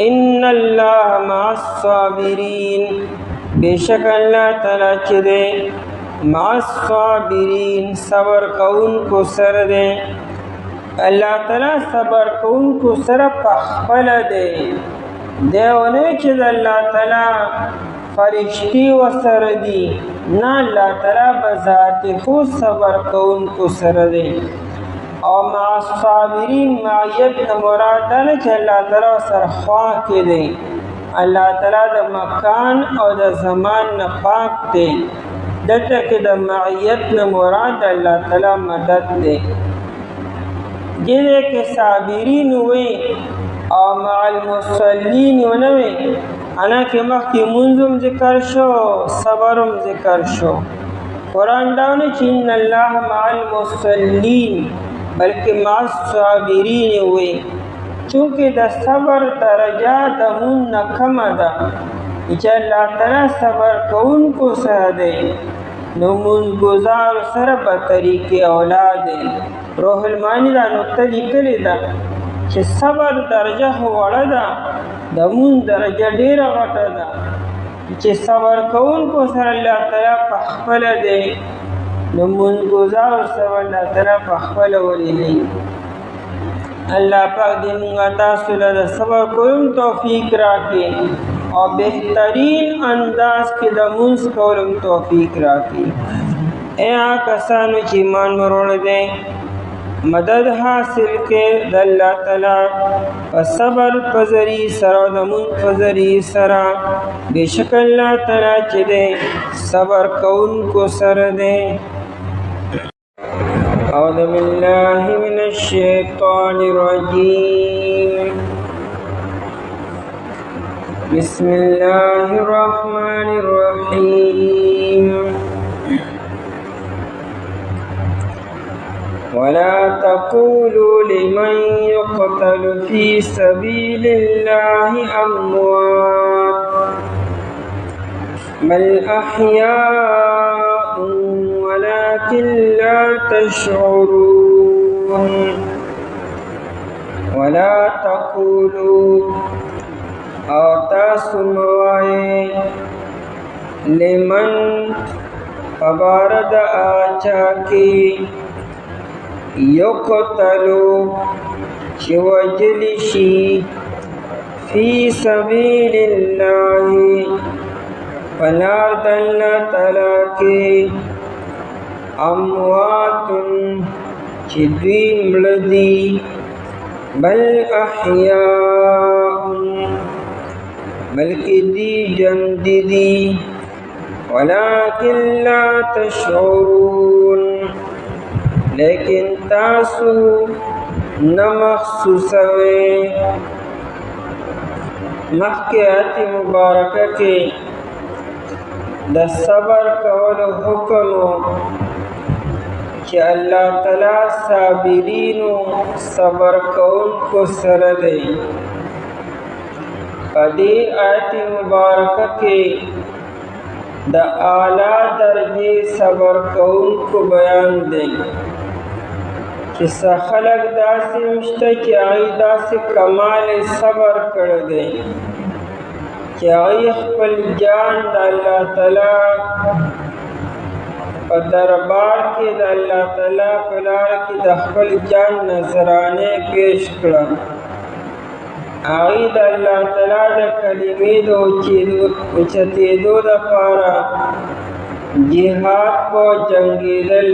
[SPEAKER 1] ان الله مع الصابرین، بېشک الله تعالی چې دی مع الصابرین صبر کوونکو سره دی. الله تعالی صبر کوونکو سره پخپله دی. دیونه چې د الله تعالی فرشتي ورسره دي، نه الله تعالی به ذات خود صبر کوونکو سره دی. او مع الصابرین معیت نه مراد دا نه چې الله تعالی سره خوا کې دی. الله تعالی د مکان او د زمان نه پاک دی. دلته کې د معیت نه مراد الله تعالی مدد دی. دې کې صابرین وي او مع المصلین ونه وي. انا کې مخکې منځم ذکر شو، صبرم ذکر شو. قرآن داونه چې ان الله مع المصلین بلکې مع الصابرین وي، چونکې د صبر درجه د مون نه کمه ده، چې الله تعالی صبر کوونکو سره دی، نو مونځګزار سره به طریقې اولا دی. روح المعانی دا نقطه لیکلې ده چې صبر درجه وړه ده، د مونځ درجه ډېره غټه ده، چې صبر کوونکو سره الله تعالی پخپله دی، نو مونځګزار سره الله تعالی پخپله ولې نه. अल्लाह पाक दे मोंगा तासु ला सबर कोम तौफीक राखी और बेहतरीन अंदाज के दमुंस कोलम तौफीक राखी। ए कसानु ची ईमान मरोड़ दे मदद हासिल के अल्लाह ताला सबर पजरी सरा दमुन पजरी सरा बेशक अल्लाह ताला चे दे सबर कौन को सर दे। أعوذ بالله من الشيطان الرجيم بسم الله الرحمن الرحيم ولا تقولوا لمن يقتل في سبيل الله أموات بل أحياء ولكن لا تشعرون ولا تقولوا تاسموائے لمن فبارد آچا کی یقتلو چوجلشی فی سبیل اللہ فنارد اللہ تعالیٰ کے اموات چدوی مردی بل احیاء بلکہ دی جندی دی ولکن لا تشعرون لیکن تاسو نمخصوصوے مخیات مبارکہ کے دا صبر کول حکم کہ اللہ تعالی صابرین صبر کول کو سردے پدی آیت مبارکہ کے دا اعلیٰ درجے صبر کول کو بیان دے کہ خلق دا سے مشتہ کہ آئی دا سے کمال صبر کر دے کہ آئی اخپل جان دا اللہ تعالیٰ پا دربار کے دا اللہ تعالیٰ پلار کی دا اخپل جان نظرانے پیش کرا آئی دا اللہ تعالیٰ دا کلمی دا اچھتے دو دا پارا جہاد کو جنگی دل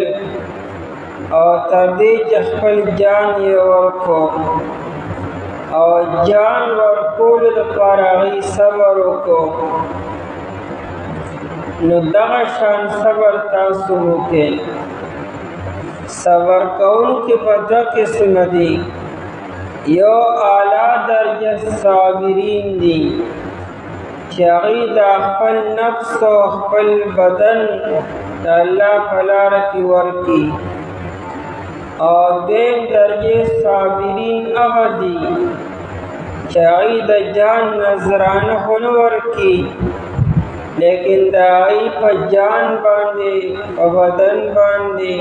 [SPEAKER 1] اور تردی چخپل جان یہ ورکو اور جان ورکول دا پارا غی صبرو کو نو دغا شان صبر تاسو کے صبر کون کے پتہ قسم دی یو اعلیٰ درجہ صابرین دی چاہی دا خپل نفس و خپل بدن دا اللہ پلار کی ورکی اور دیم درجہ صابرین اغدی چاہی دا جان نظران خنور کی لیکن دا آئی پا جان باندے پا بدن باندے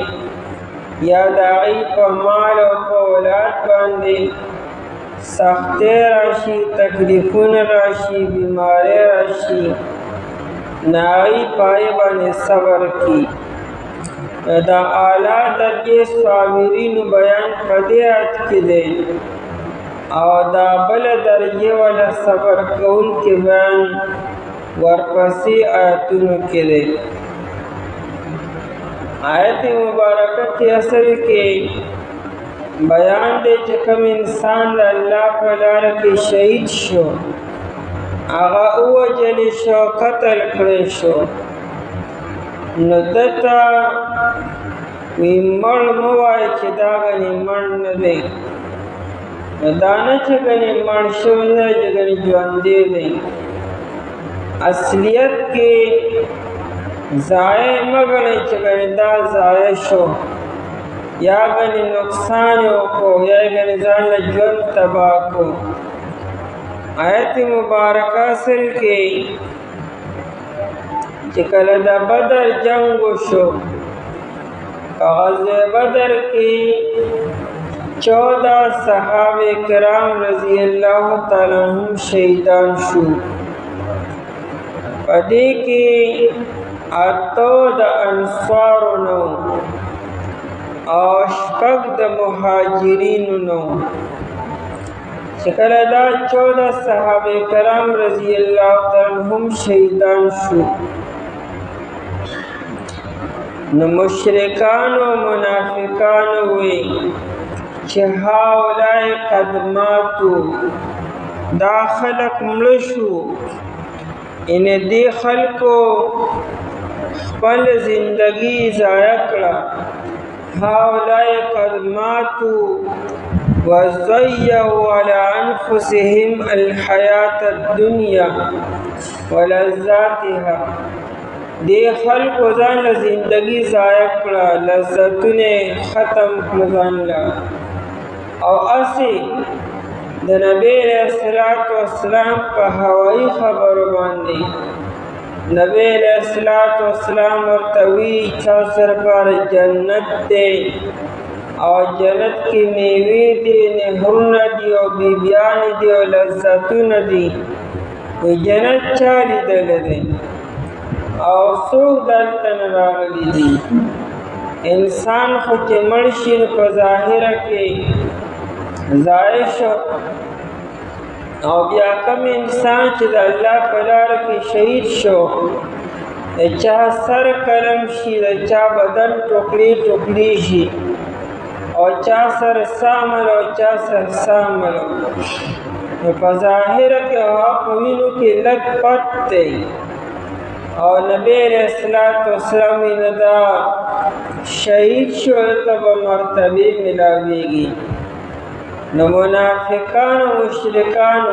[SPEAKER 1] یا دا آئی پا مال و پا اولاد باندے سختے راشی تکلیفون راشی بیماری راشی نا آئی پائے باندے صبر کی دا اعلیٰ درجے صابرین بیان قدیات کے دے اور دا بل درجے والا صبر کون کے بیان ورپسی آیتوں کے دے آیت مبارکہ کے اصل کے بیان دے چکم انسان اللہ پلار کے شہید شو آغا او جلی شو قتل کرے شو ندتا وی مر موائی چی داغنی مر ندے دانا چگنی مر شو ندے جگنی جواندے دے اصلیت کے ضائع مگنی چگنی دا ضائع شو یا گنی نقصانوں کو یا گنی زان لجون تباہ کو آیت مبارکہ سل کے چکل دا بدر جنگو شو غزوہ بدر کی 14 صحابہ کرام رضی اللہ تعالیٰ عنہم شہیدان شو پدی کی اتو دا انصارو نو اور شپک دا مہاجرین نو چې کله دا 14 صحابه کرام رضی الله تعالی عنهم شهیدان شو، نو مشرکان او منافقان وی چې هاولای قد ماتو، دا خلق مړه شو، ان دې خلکو خپل زندگی ضایع کړه. هاولای قد ماتو وضيعوا على انفسهم الحیات الدنیا ولذاتها. دې خلکو ځان له زندگی ضایع کړه، لذتونه ختم کړه ځان له، او اسی د نبی علیہ الصلوۃ والسلام په هوایی خبرو باندې نبی علیہ الصلوۃ والسلام ورته وی چا سره پر جنت دی او جنت کې میوې دي، نهرونه دي او بیبیان دي او لذتونه دي. وی جنت چا لیدلی دی او څوک دلته نه راغلي دي؟ انسان خو چې مړ شي نو په ظاهره کې ضایع شو، او بیا کوم انسان چې د الله په لاره کې شهید شو، د چا سر قلم شي، د چا بدن ټوکړي ټوکړي شي، او چا سر سامل او چا سر سامل، نو په ظاهره کې هغه په وینو کې لږ پټ دی. او نبی علیہ الصلوۃ والسلام نه دا شهید شو ته به مرتبه ملاویږي. نو منافقان او مشرکان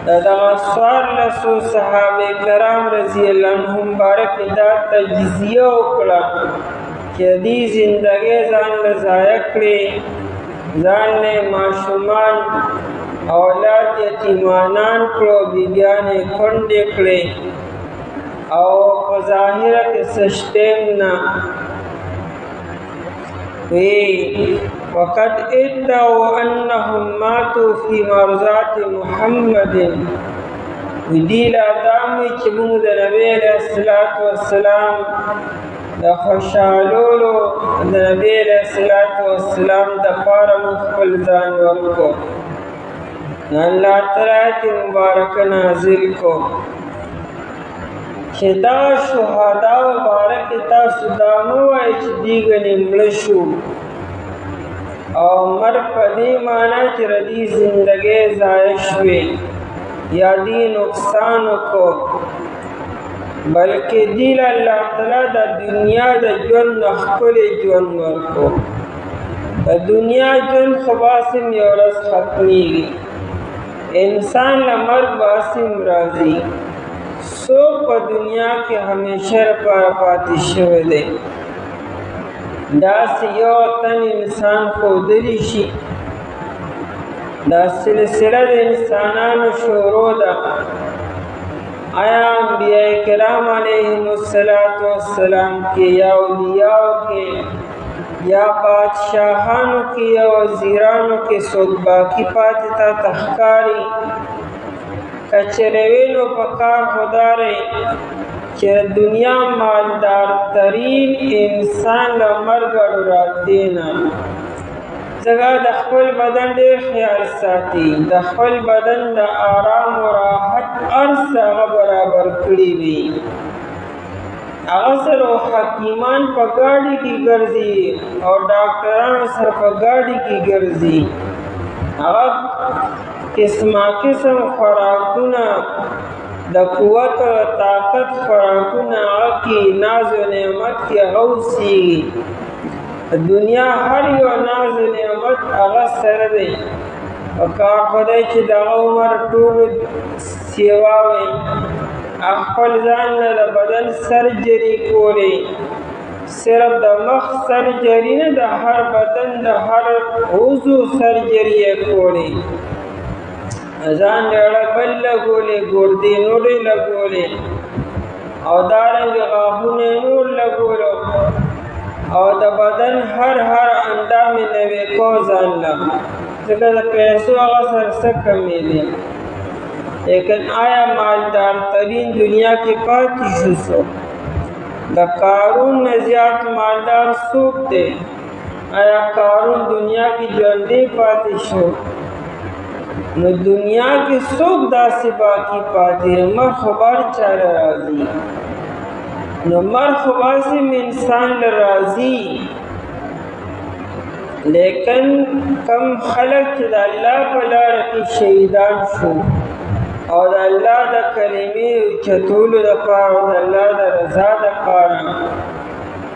[SPEAKER 1] دغه څوارلسو صحابه کرام رضی الله عنهم بارک دا تجزیه وکړه چې دې زندګي ځان له ضایع کړي، ځان له ماشومان اولاد یتیمانان کړو، بیبیانې کونډې کړې، او په ظاهره کې سشتیم نه وی وقد ادعوا انهم ماتوا في مرضات محمد. دی لا دامي چې موږ د نبی علیہ الصلوۃ والسلام د خوشالولو د نبی علیہ الصلوۃ والسلام د پاره خپل ځان ورکو. الله تعالی مبارک نازل کو چې دا شهدا مبارک تاسو دا مو وایي چې دیګنې مړ شو، او مر په دې معنا چې ردی زندګي ضایع شوې یا دی نقصان کو، بلکې دی الله تعالی د دنیا د ژوند خپل ژوند ورکو. د دنیا ژوند خواصم یو ورځ ختمېږي، انسان له مرګ باسم راځي. سو په دنیا کې همیشه لپاره پاتې شوی دی. داسې یو تن انسان ښودلی شي، دا سلسله د انسانانو شروع ده. آیا انبیاء کرام علیهم السلام کې یا اولیاءو کې یا بادشاہانو کې یا وزیرانو کې څوک باقی پاتې تا تخکاری؟ کچروینو پکار خداره چې دنیا مالدار ترین انسان لمرګ ورات دینا ځکه د خپل بدن ډېر خیال ساتي، د خپل بدن د آرام او راحت ارزه برابر کړی وي. هغه سره حکیمان په ګاډي کې ګرځي او ډاکټرانو سره په ګاډي کې ګرځي. هغه قسمه قسم خوراکونه د قوت او طاقت خوراکونه هغه کې ناز و نعمت کې غوثي. دنیا هر یو ناز و نعمت هغه سره دی. کار خدای چې دغه عمر ټول سیوا وي، خپل ځان نه د بدن سرجري کولی، صرف د مخ سرجري نه د هر بدن د هر عضو سرجري یې کولی. ځان ډېره بل لګولې، ګردې نورې لګولې، او دارنګې غاښونه نور لګولو، او د بدن هر اندام یې نوی کو ځان له، ځکه د پیسو هغه سره څه کمې دي. لیکن آیا مالدار ترین دنیا کې پاتې شو څوک؟ د قارون نه زیات مالدار څوک دی؟ آیا قارون دنیا کې ژوندی پاتې شو؟ نو دنیا کې څوک داسې باقی پاتې مر خو بار چاره راځي نو مر خو باسم انسان لراځي لیکن کم خلق چې د الله په لاره کې شهیدان شو او د الله د کلمې اوچتولو دپاره او د الله د رضا دپاره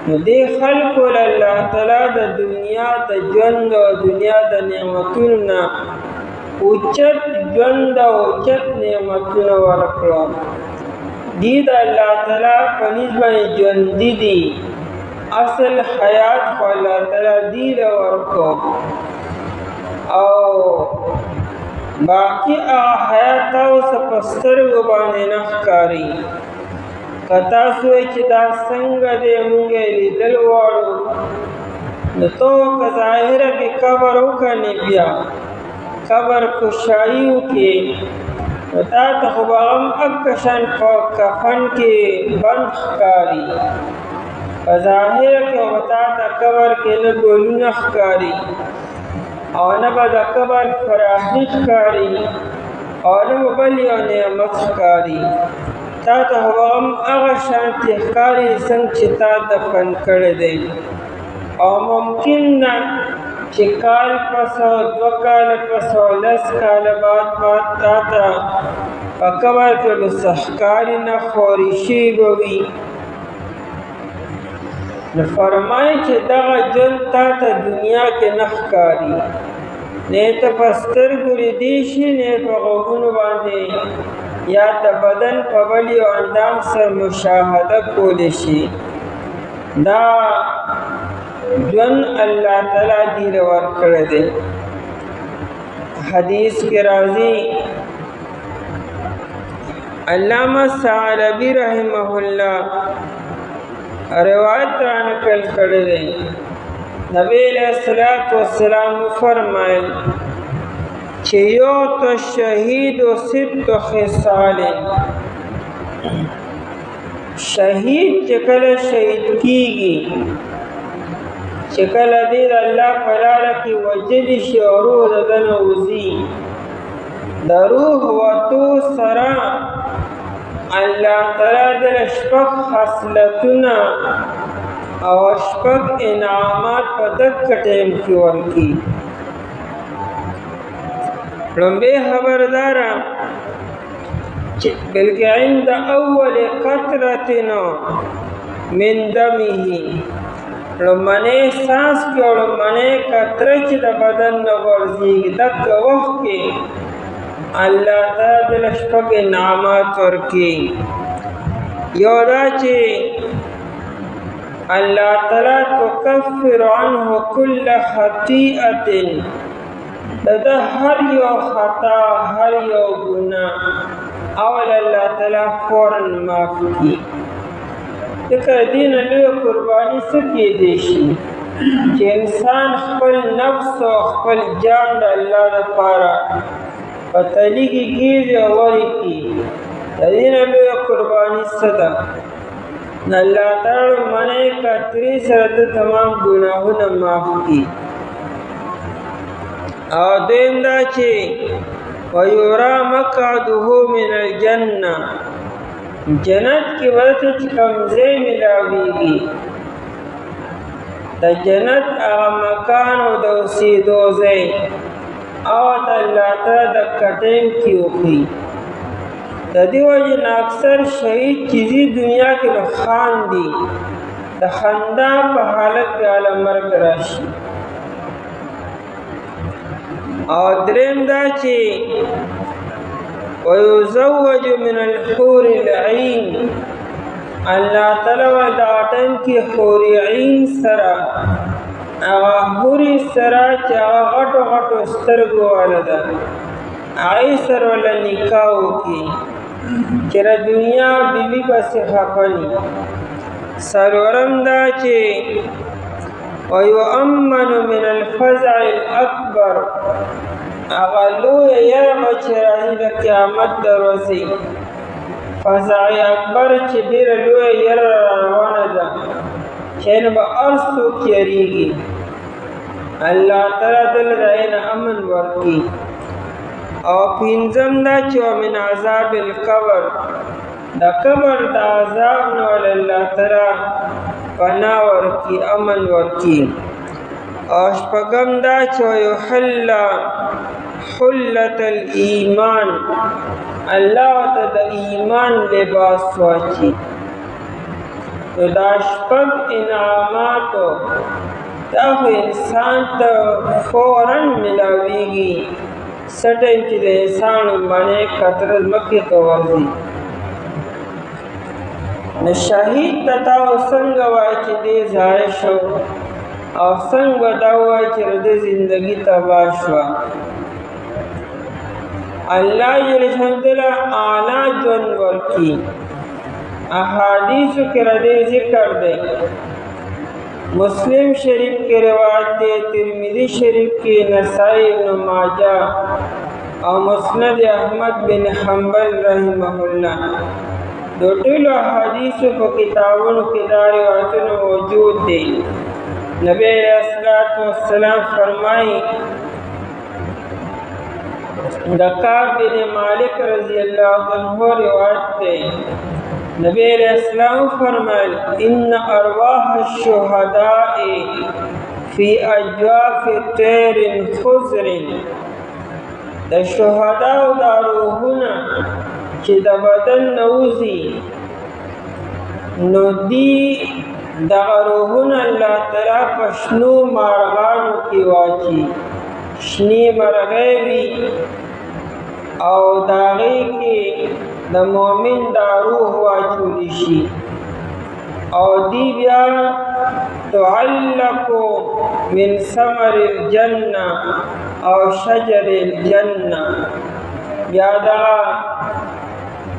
[SPEAKER 1] نو دې خلکو له الله تعالی د دنیا د ژوند او دنیا د نعمتونو نه اوچت ژوند او اوچت نعمتونه ورکړه دی د الله تعالی په نسبت باندې ژوندي دي اصل حیات خو الله تعالی دی له ورکو او باقی هغه حیات تاسو په سترګو باندې نه ښکاري که تاسو چې دا څنګه دی موږ یې لیدل غواړو نو تو که ظاهره کې قبر وکنې بیا قبر کشایي وکړې نو تا ته خو به هم هغه شان په کفن کې بند ښکاري په ظاهره کې به تا ته قبر کې نه ګلونه ښکاري او نه به د قبر فراخي ښکاري او نه به بل یو نعمت ښکاري تا ته به هم هغه شانتې ښکاري څنګه چې تا دفن کړی دی او ممکن نه چې کال پس او 2 کال پس او 10 کال بعد تا ته په قبر کې به څه ښکاري نه خوري شوي به وي نو فرمایي چې دغه ژوند تا ته دنیا کې نه ښکاري نه ته په سترګو لیدی شي نه په غوږونو باندې یا د بدن په بل یو اندام سره مشاهده کولی شي دا ژوند الله تعالی دې له ورکړی دی حدیث کې راځي علامه ثعلبی رحمه الله روایت را نقل کړی دی نبی علیہ الصلوۃ والسلام فرمایل چې یو تو شهید و 6 خصال شهید چې کله شهید کیږي چې کله دې الله په لاره کې وجد شي او روح دنه وزي د روح وتو سره الله تعالی د شپږ خصلتونه او شپږ انعامات په دغه ټیم کې ورکړي لومبه خبردار چې بلکې عند اول قطره من دمه لمنه سانس کې او لمنه قطره چې د بدن نه ورځي دغه وخت کې الله تعالی د شپږ انعامات ورکړي یو دا چې الله تعالی تکفر عنه كل خطیئه دا هر یو خطا هر یو ګناه اول الله تعالی فوراً معاف کړي ځکه دین له قرباني سکه دي شي چې انسان خپل نفس او خپل جان د الله لپاره پتلی کی گیز اوری کی دین له قربانی صدا اللہ تعالی منع کا 30 تمام گناہوں معاف کی او دین دا چې ويرى مقعده من الجنه جنت کی ورته کمزې ملاويږي د جنت هغه مکان او د اوسېدو ځای او د الله تعالی د کټین کی وخی د دې وجه اکثر شهید چیزی دنیا کې خان دي د خندا په حالت کې عالم مرګ راشي او دریم دا چې ويزوج من الحور العين الله تعالی و دا ټیم کې حور عین سره هغه حوري سره چې هغه غټو غټو سترګو والا ده هغه سره ول نکاح وکړي چې د دنیا بیبي پسې خپلي سرورم دا چې ويؤمن من الفزع الاكبر اغلو یرم چې راځي د قیامت دروازې فزع اکبر چې ډېر لوی ير روانه ده چې نو ارسو کېږي الله تعالی دل راین امن ورکي او پنځم دا چې ومن عذاب القبر، د قبر د عذاب نه الله تعالی پناه ورکي، امن ورکي. او شپږم دا چې ويحل حلة الایمان، الله ته د ایمان لباس واچي. نو دا شپږ انعاماتو دا خو انسان ته فوراً ملاویږي سټیم چې د انسان باندې خطر مکې ته ورځي. نو شهید ته تا څنګه وایي چې دې ضایع شو، او څنګه به دا وایي چې د زندګي تباه شوه. الله جل جلاله اعلی ژوند ورکي. احادیثو کې ردی ذکر دی، مسلم شریف کی روایت دی، ترمذی شریف کی، نسائی ابن ماجہ او مسند احمد بن حنبل رحمه الله. دو ټولو احادیثو په کتابونو کې دا روایتونه موجود دي. نبی علیہ الصلوۃ والسلام فرمایي د کعب بن مالک رضی اللہ عنہ روایت ہے، نبی علیہ السلام فرمائے ان ارواح الشہداء فی اجواف طیر خضر، د شهدا او د روحونه چې د بدن نوزي نو دی دغه روحونه الله تعالی په شنو مارغانو کې واچي. شنی مرغۍ وي او د هغې کې د مؤمن دا روح واچولی شي، او دی بیا تعلق من ثمر الجنه او شجر الجنه، بیا دغه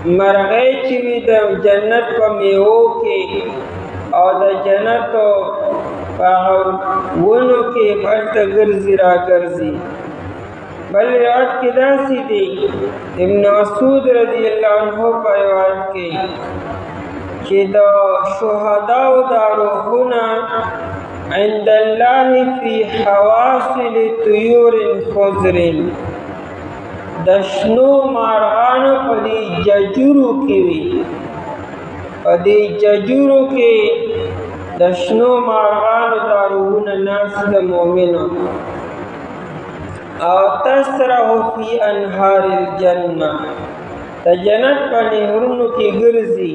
[SPEAKER 1] مرغۍ چې وي د جنت په میوو کې او د جنتو په ونو کې هلته ګرځي را ګرځي. بل روایت کې داسې دی، ابن مسعود رضی الله عنه په روایت کې چې د شهداو دا روحونه عند الله فی حواصل طیور خضر، د شنو مارغانو په دې ججورو کې وي، په دې ججورو کې د شنو مارغانو دا روحونه ناست د مؤمنو. او تسرح فی انهار الجنه، د جنت په نهرونو کې ګرځي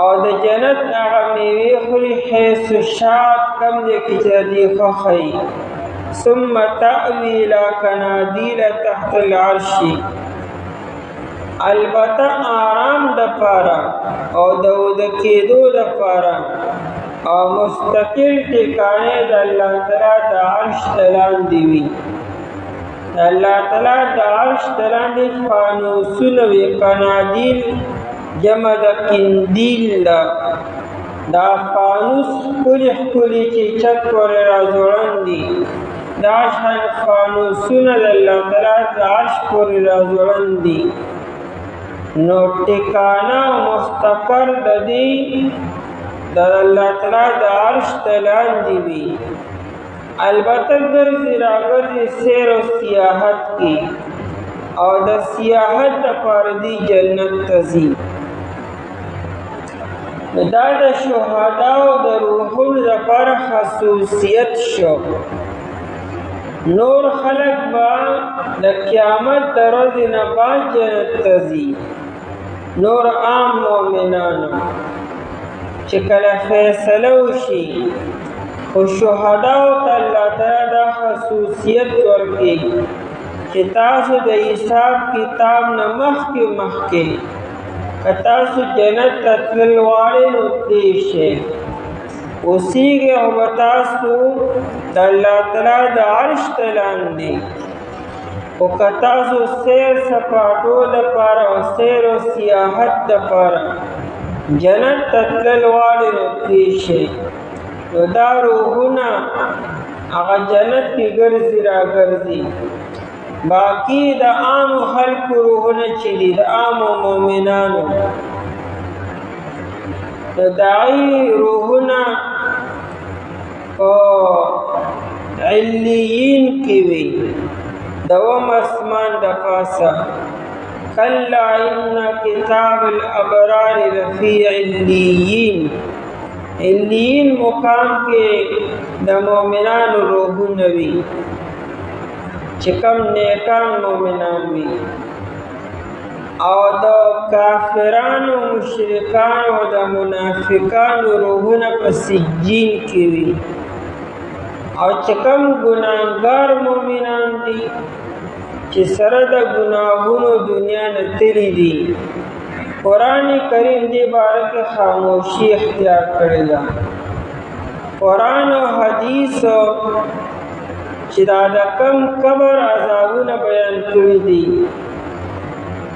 [SPEAKER 1] او د جنت هغه میوې خوري حیث شاءت، کم دی کې چې دې خوښوي. ثم تأوی الی کنادیل تحت العرش، البته آرام د پاره او د وده کېدو د پاره او مستقل ټکانې د الله تعالی د عرش لاندې وي. د الله تعالی د عرش لاندې فانوسونه وي، قنادیل جمع د قندیل ده. دا فانوس ښکلي ښکلي چې چت پورې راځوړند دي، دا شان فانوسونه د الله تعالی د عرش پورې راځوړند دي. نو ټکانه مستقر د دې د الله تعالی د عرش لاندې وي. البته ګرځي راګرځي سیر او سیاحت کې، او د سیاحت لپاره دی جنت ته ځي. دا د شهداو د روحونو لپاره خصوصیت شو. نور خلق به د قیامت د ورځې نه بعد جنت ته ځي، نور عام مؤمنانو چې کله فیصله وشي، خو شهداو ته الله تعالی دا خصوصیت ورکړي چې تاسو د حساب کتاب نه مخکې که تاسو جنت ته تلل غواړئ نو تللی شئ، اوسیږئ او به تاسو د الله تعالی د عرش ته لاندې. خو که تاسو سیر سپاټو دپاره او سیر او سیاحت دپاره جنت ته تلل غواړئ نو تللی شئ. نو دا روحونه هغه جنت کې ګرځي را ګرځي. باقی د عامو خلکو روحونه چې دي، د عامو مؤمنانو د داعی روحونه په علیین کې وي، دوم اسمان د پاسه کلا ان کتاب الابرار لفی علیین. علیین مقام کې د مؤمنانو روحونه وي چې کوم نیکان مؤمنان وي، او د کافرانو مشرکانو او د منافقانو روحونه په سجین کې وي، او چې کوم ګناهګار مؤمنان دي چې سره د ګناهونو دنیا نه تللي دي، قرآن کریم دې باره کې خاموشي اختیار کړې ده. قرآن او حدیث چې دا د کم قبر عذابونه بیان کړي دي،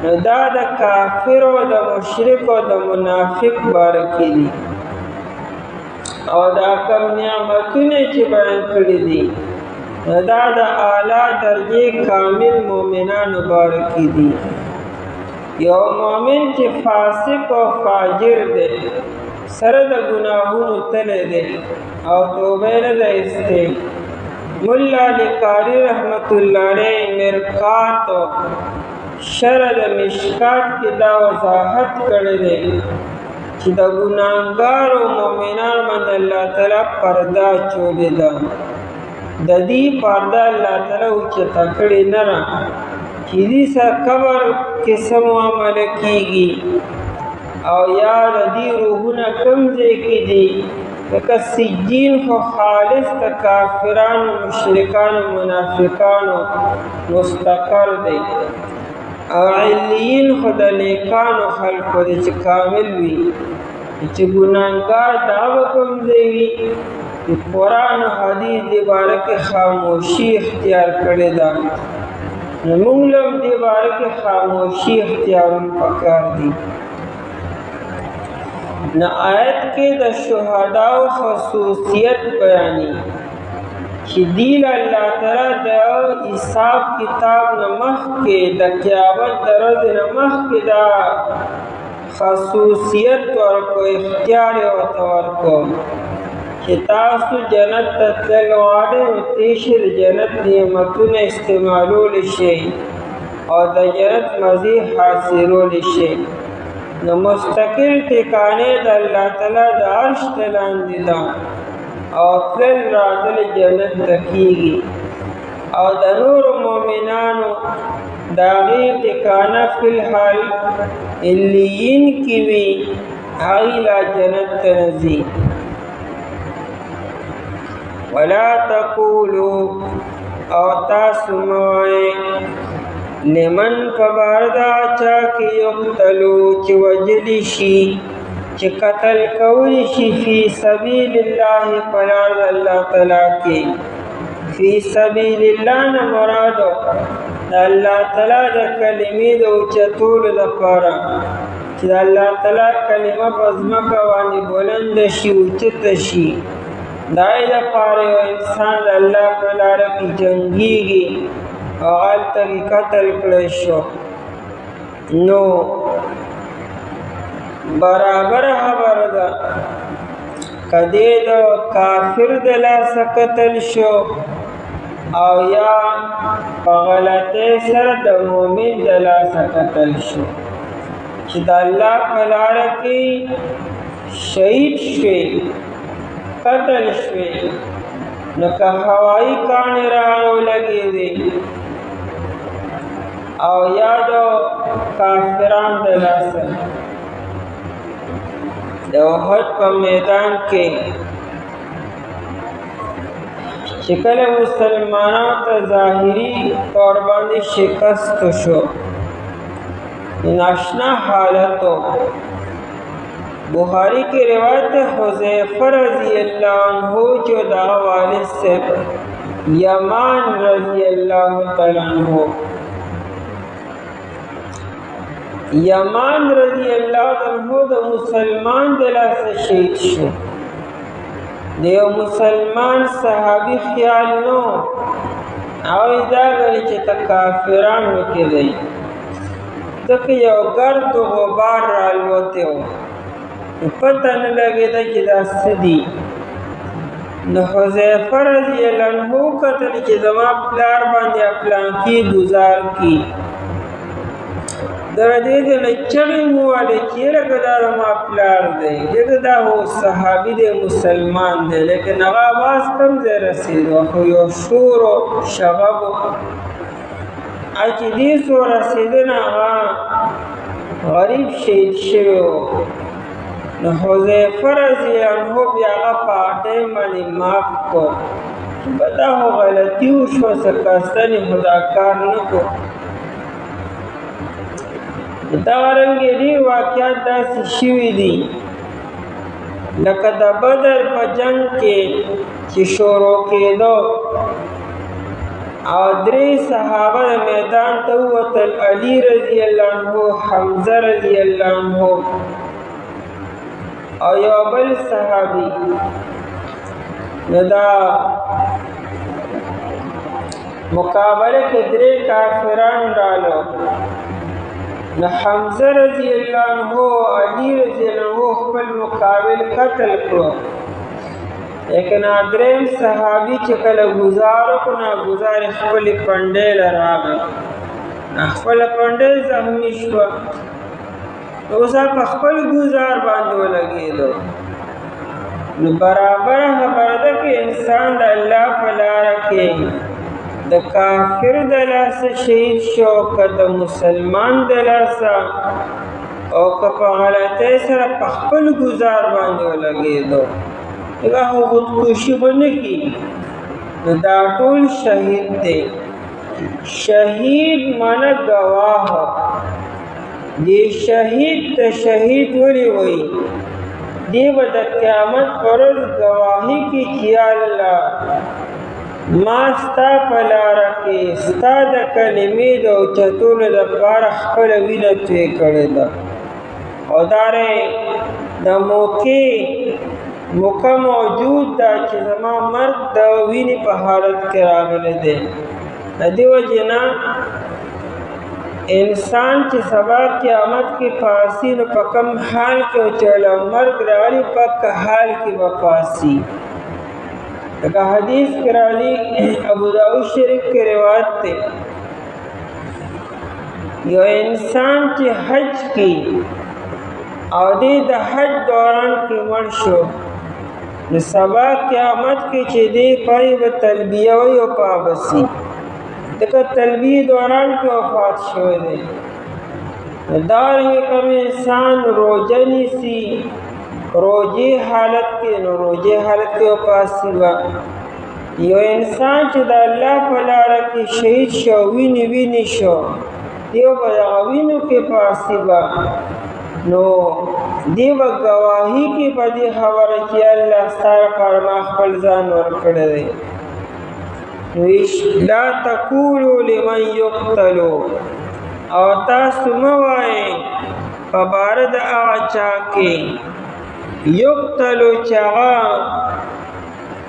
[SPEAKER 1] نو دا د کافر او د مشرک او د منافق باره کې دي، او دا کم نعمتونه چې بیان کړي دي نو دا د اعلی درجه کامل مؤمنانو باره کې دي. یو مؤمن چې فاسق او فاجر دی، سره د ګناهونو تللی دی او توبه نه ده ایستې، ملا علی قاری رحمت الله علیه مرقات شرح د مشکات کې دا وضاحت کړی دی چې د ګناهګارو مؤمنانو باندې الله تعالی پرده اچولې ده. د دې پرده الله تعالی اوچته کړې نه ده چې دې سره قبر کې څه معامله کېږي، او یا د دې روحونه کوم ځای کې دي. لکه سجین خو خالص د کافرانو مشرکانو منافقانو مستقر دی، او علیین خو د نیکانو خلقو دی چې کامل وي. چې ګناهګار دا به کوم ځای وي، قرآن او حدیث دې باره کې خاموشي اختیار کړې ده، نو موږ هم دې باره کې خاموشي اختیارول پکار دي. نو آیت کې د شهداو خصوصیت بیانې چې دی الله تعالی د حساب کتاب نه مخکې د قیامت د ورځې نه مخکې دا خصوصیت ورکو، اختیار یې ورته ورکو چې تاسو جنت ته تلل غواړئ نو تېشه د جنت نعمتونه استعمالولی شئ او د جنت مزې حاصلولی شئ. نو مستقل ټکانې د الله تعالی د عرش ته لاندې ده، او تلل راتلل جنت ته کېږي، او د نورو مؤمنانو د هغې ټکانه فی الحال علیین کې وي، هغوی لا جنت ته نه ځي. ولا تقولوا او تاسو مه وایئ لمن فبار دا چا کی یقتلو چی وجلی شی چی قتل کولی شی فی سبیل اللہ پلار اللہ تعالیٰ کی. فی سبیل اللہ نمرادو دا اللہ تعالیٰ دا کلمی دا اچتول دا پارا چی دا اللہ تعالیٰ کلمہ بزمکا وانی بلند شی اچت شی، دائی دا پارے و انسان دا اللہ پلارا کی جنگی گی او غالتا کی قتل کلشو، نو برابر خبر دا کدی دا کافر دلاسا قتل شو او یا پغلطه سر دا مومن دلاسا قتل شو، چی دا اللہ پلارا کی شہید شوی قتل شوی، نو که هوائی کانی راغو لگی دی او یادو کافران دلاسا د احد په میدان کې چې کله مسلمانانو ته ظاهري طور باندې شکست شو، ناشنا حالتو. بخاری کی روایت حذیفہ رضی اللہ عنہ جو دا والد سے یمان رضی اللہ تعالیٰ عنہ، یمان رضی اللہ عنہ دا مسلمان دلا سے شہید شو. دیو مسلمان صحابی خیال نو او دا گلی چه تا کافران وکی دی تک یو گرد و غبار رالوتے ہو، پتہ نہ لگے دا چی دا سدی نو حذیفه رضی الله عنه کتل چې زما پلار باندې پلانکی گزار کی در دې نه چړې مو اړ چې لکه دا ما پلار دی دغه دا هو صحابي دی مسلمان دی لیکن هغه आवाज کم ځای رسیدو خو یو شور او شغب چې دې سو رسیدنه هغه غریب شهید شوی نو حذیفه رضی الله عنه بیا هغه پاټې باندې معاف کو بدا هو غلطي وشو سکاستنی خدا کار نه کو دا رنګ ډیر واقعات داسې شوي دي لکه د بدر په جنگ کې چې شروع کېدو او درې صحابه میدان ته ووتل علي رضی الله عنه حمزه رضی الله عنه او یو بل صحابي نو دا مقابله کې درې کافران رالو نو حمزه رضی الله عنه علي رضی الله عنه خپل مقابل قتل کړو لیکن دریم صحابي چې کله گزارو کو نه گزار خپل پنډې لراغه خپل پنډې زخمی شو اوس په خپل گزار باندې ولګېدو نو برابر خبره ده چې انسان د الله په لار کې د کافر د لاسه شهید شو که د مسلمان د لاسه او که په غلطۍ سره په خپل گزار باندې ولګېدو هغه خودکشي به نه کړي نو دا ټول شهید دی شهید معنی ګواه دی شهید ته شهید ولې وایي دی به د قیامت پر ورځ ګواهي کوي چې یا الله ما ستا په لاره کې ستا د کلمې د اوچتولو دپاره خپله وینه توی کړې ده او دارې د موقع موجود ده چې زما مرګ د وینې په حالت کې راغلی دی د دې وجې نه انسان چې سبا قیامت کې پاسی نو په کم حال کې او چې له مرګ راغلی په حال کې به پاسی لکه حدیث کې راغلی ابو داؤد شریف کې روایت دی یو انسان چې حج کی او دې د حج دوران کې مړ شو نو سبا قیامت کې چې دې پای به تلبیه وي او پابسي دغه تلبیه دوران کې وفات شوی دی دا کوم انسان روزه نیسي روزه حالت کې نو روزه حالت کې وپاسي یو انسان چې د الله په لاره کې شهید شو ویني شو دیو به وینو کې پاسي نو دیو گواهی کې په دې خبره چې الله ستاسو پر ما خپل ځان ورکړی دی لا تقولوا لمن يقتل او تاسو مه وایئ په باره د هغه چا کې یقتل چې هغه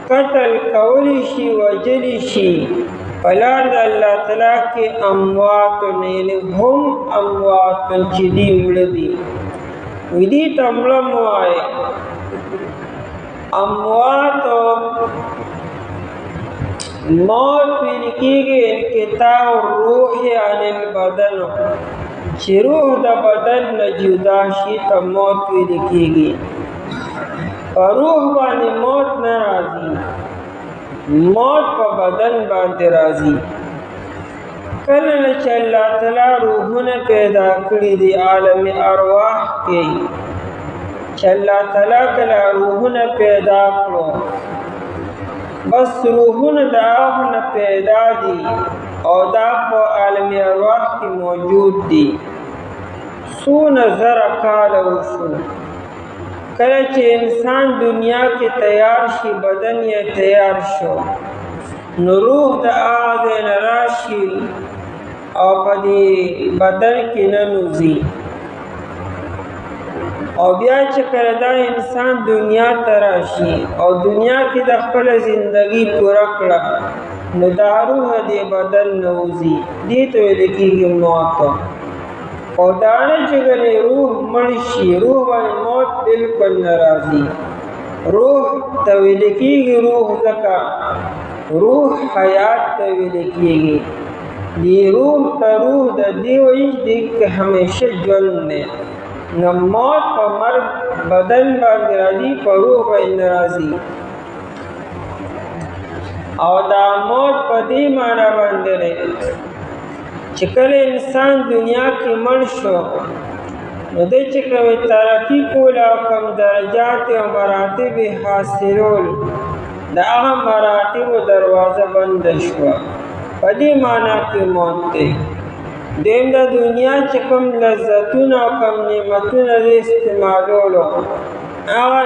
[SPEAKER 1] قتل کولی شي وجلی شي په لار د الله تعالی کې اموات یعنې هم اموات چې دي مړه دي دې ته مړه مه وایئ اموات موت ویل کېږي انقطاع الروح عن البدن چې روح د بدن نه جدا شي ته موت ویل کېږي په روح باندې موت نه راځي موت په بدن باندې راځي کله نه چې الله تعالی روحونه پیدا کړي دي عالم ارواح کې چې الله تعالی کله روحونه پیدا کړو بس روحونه د هغه نه پیدا دي او دا په عالم ارواح کې موجود دي څو نظر کال وشو کله چې انسان دنیا کې تیار شي بدن یې تیار شو نو روح د هغه نه راشي او په دې بدن کې ننوځي او بیا چې کله دا انسان دنیا ته راشي او دنیا کې د خپل زندگی پوره کړه نو دا روح دې بدن نه وځي دې ته ویل کېږي موت او دا نه چې روح مړ شي روح باندې موت بالکل نه راځي روح ته ویل کېږي روح ځکه روح حیات ته ویل کېږي دی روح ته روح د دې وایي دی که همیشه ژوند دی نو موت په مرګ بدن باندې راځي په روح باندې نه راځي او دا موت په دې معنا باندې دی چې کله انسان دنیا کې مړ شو نو دی چې کوي ترقي کول او کم درجات او مراتب حاصلول د هغه مراتبو دروازه بنده شوه په دې معنا کې موت دی دویم د دنیا چې کوم لذتونه او کوم نعمتونه د استعمالولو هغه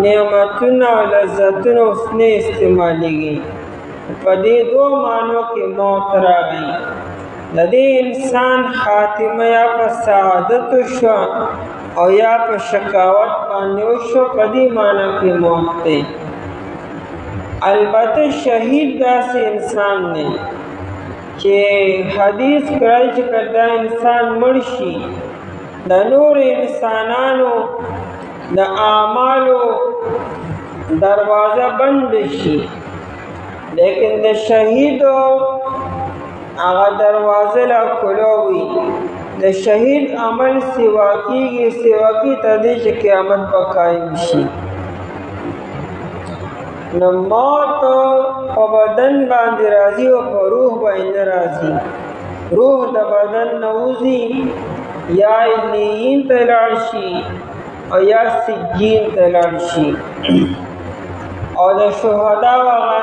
[SPEAKER 1] نعمتونه او لذتونه اوس نه استعمالېږي په دې دوه معنو کې موت راغی د دې انسان خاتمه یا په سعادت شو او یا په شقاوت باندې وشو په دې معنا کې موت دی البته شهید داسې انسان دی چې حدیث کړی چې کله انسان مړ شي د نور انسانانو د اعمالو دروازه بند شي لیکن د شهیدو هغه دروازه لا کلو وي د شهید عمل سوا کېږي تر دې چې قیامت به قایم شي نو موت په بدن باندې راځي او په روح باندې راځي روح د بدن نه وځي یا علیین ته لاړ شي او یا سجین ته لاړ شي او د شهدا هغه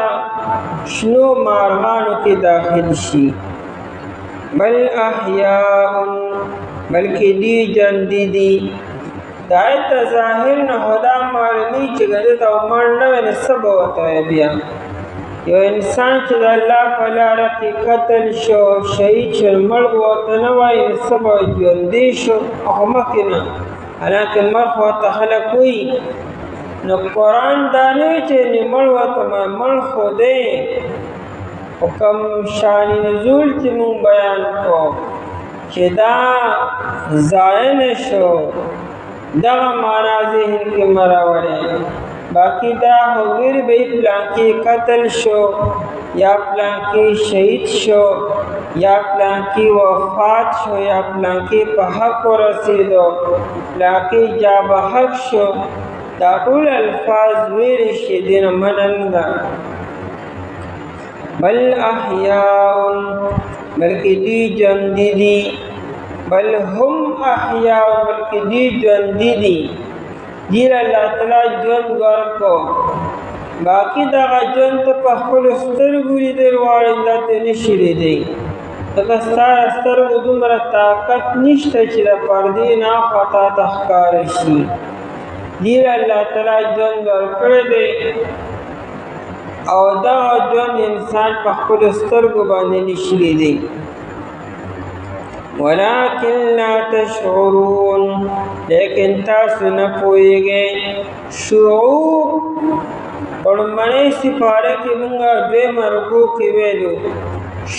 [SPEAKER 1] شنو مارغانو کې داخل شي بل احیاء بلکې دی ژوندي دي دا آیت ظاهر نه خدا معلومي چې ګنې ته مړ نه وي نو څه به ورته بیا یو انسان چې د الله په لاره کې قتل شو شهید شو مړ به ورته نه وایي نو څه به ژوندی شو خو مخکې نه حالانکې مړ خو ورته خلک وایي نو قرآن دا نه وایي چې مړ ورته مړ خو دی خو کوم شان نزول چې مونږ بیان کړو چې دا ضایع نه شو دغه معنا ذهن کې مراوړې باقی دا هوګر به پلان کې قتل شو یا پلان کې شهید شو یا پلان کې وفات شو یا پلان کې په حق ورسېدو پلان کې جا به حق شو دا ټول الفاظ ویل شي دین منل ده بل احیاء بلکې دی ژوندي دي بل هم احیاء بلکې دی ژوندي دي دیر الله تعالی ژوند ورکو باقی دغه ژوند ته په خپلو سترګو لیدل غواړي دا ته نشي لیدی ځکه ستا سترګو دومره طاقت نشته چې د پردې نه خواته ته ښکاره شي دیر الله تعالی ژوند ورکړی دی او دغه ژوند انسان په خپلو سترګو باندې نشي لیدی ولكن لا تشعرون لیکن تاسو نه پوهیږئ شعور پړمنۍ سپاره کې مونږه دویم رکوع کې ویلو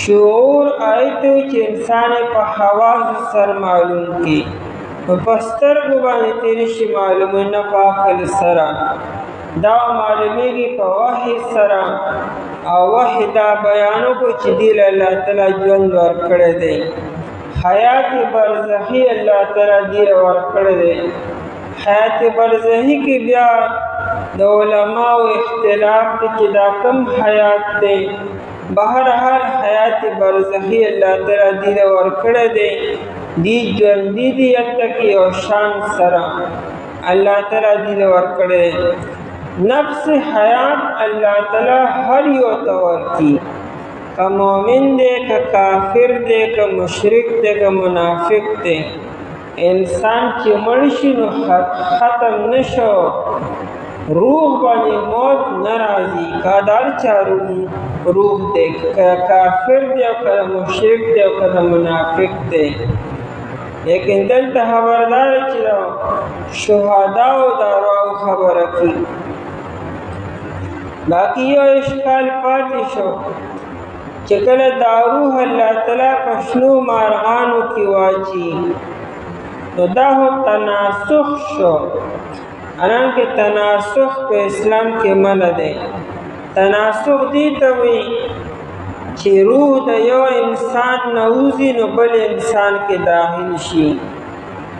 [SPEAKER 1] شعور آیت چې انسان په حواس سره معلوم کی په سترګو باندې تیر شي معلومه نه په عقل سره دا معلومیږي په وحی سره او وحی دا بیانو کو چې دی الله تعالی ژوند ورکړی دی حیات برزخی اللہ تعالی دیر ورکړی دی حیات برزخی کې بیا د علماء اختلاف دی چې دا کم حیات دی بهرحال حیات برزخی اللہ تعالی دیر ورکړی دی دی ژوندي دي هلته کې یو شان سره الله تعالی دیر ورکړی نفس حیات الله تعالی هر یو ته ورکړي که مومن دے که کافر دے که مشرک دے که منافق دے انسان چې مړ شي نو ختم نشو روح باندې موت ناراضي کادار چا روح دے که کافر دے که مشرک دے که منافق دے لیکن دلته خبردار چې شهدا او دارو خبره کی باقی یو اشکال پاتې شو چې کله دا روح الله تعالی په شنو مارغانو کې واچي نو دا هو تناسخ شو حالانکه تناسخ په اسلام کې منع دی. تناسخ دې ته وایي چې روح د یو انسان نه وځي نو بل انسان کې داخل شي.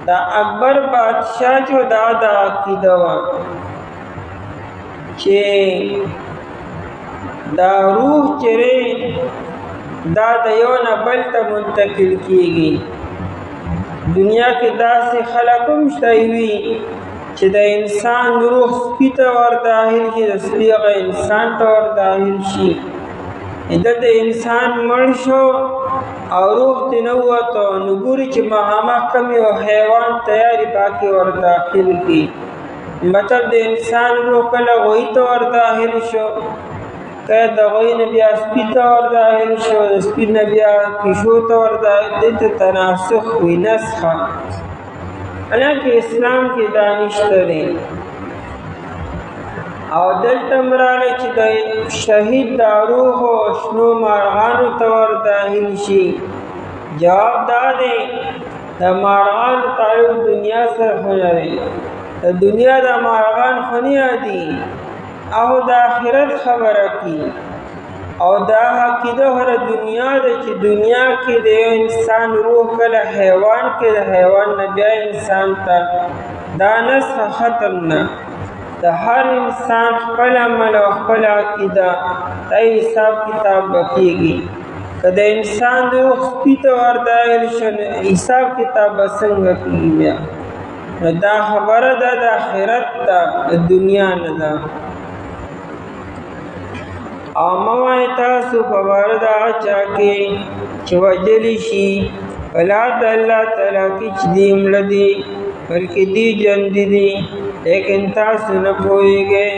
[SPEAKER 1] دا اکبر بادشاہ جو دا عقیده وه چې دا روح چرې دا د یو نه بل ته منتقل کیږي. دنیا کې داسې خلک هم شته وي چې د انسان روح سپي ته ور داخل شي، د سپي هغه انسان ته ور داخل شي. دلته انسان مړ شو او روح ترې نه ووته، نو ګوري چې مخامخ کوم یو حیوان تیارې پاکې ور داخل کړي. مطلب د انسان روح کله غوی ته ور داخل شو، کله د غوی نه بیا سپي ته ور داخل شو، د سپي نه بیا پیشو ته ور داخل. دې ته تناسخ وي، نسخه. حالانکه اسلام کې دا نشته دی. او دلته مراله چې د شهید د روح او شنو مارغانو ته ور داخل شي. جواب دا دی د مارغانو تعلق دنیا سره خو نه دی. د دنیا د مارغان خو نه یادي او د آخرت خبره کی. او دا عقیده هره دنیا ده چې دنیا کې د یو انسان روح کله حیوان کې، د حیوان نه بیا انسان ته. دا نسخ ختم نه. د هر انسان خپل عمل او خپل عقیده دا حساب کتاب بکیږي. که د انسان د روح سپي ته ور داخل شو نو حساب کتاب به څنګه کېږي بیا؟ نو دا خبره ده د آخرت ده، د دنیا نه ده. او مه وایئ تاسو په باره د هغه چا کې چې وژلی شي په لار د الله تعالی کې چې دی مړه دي، بلکې دی ژوندي دي، لیکن تاسو نه پوهېږئ.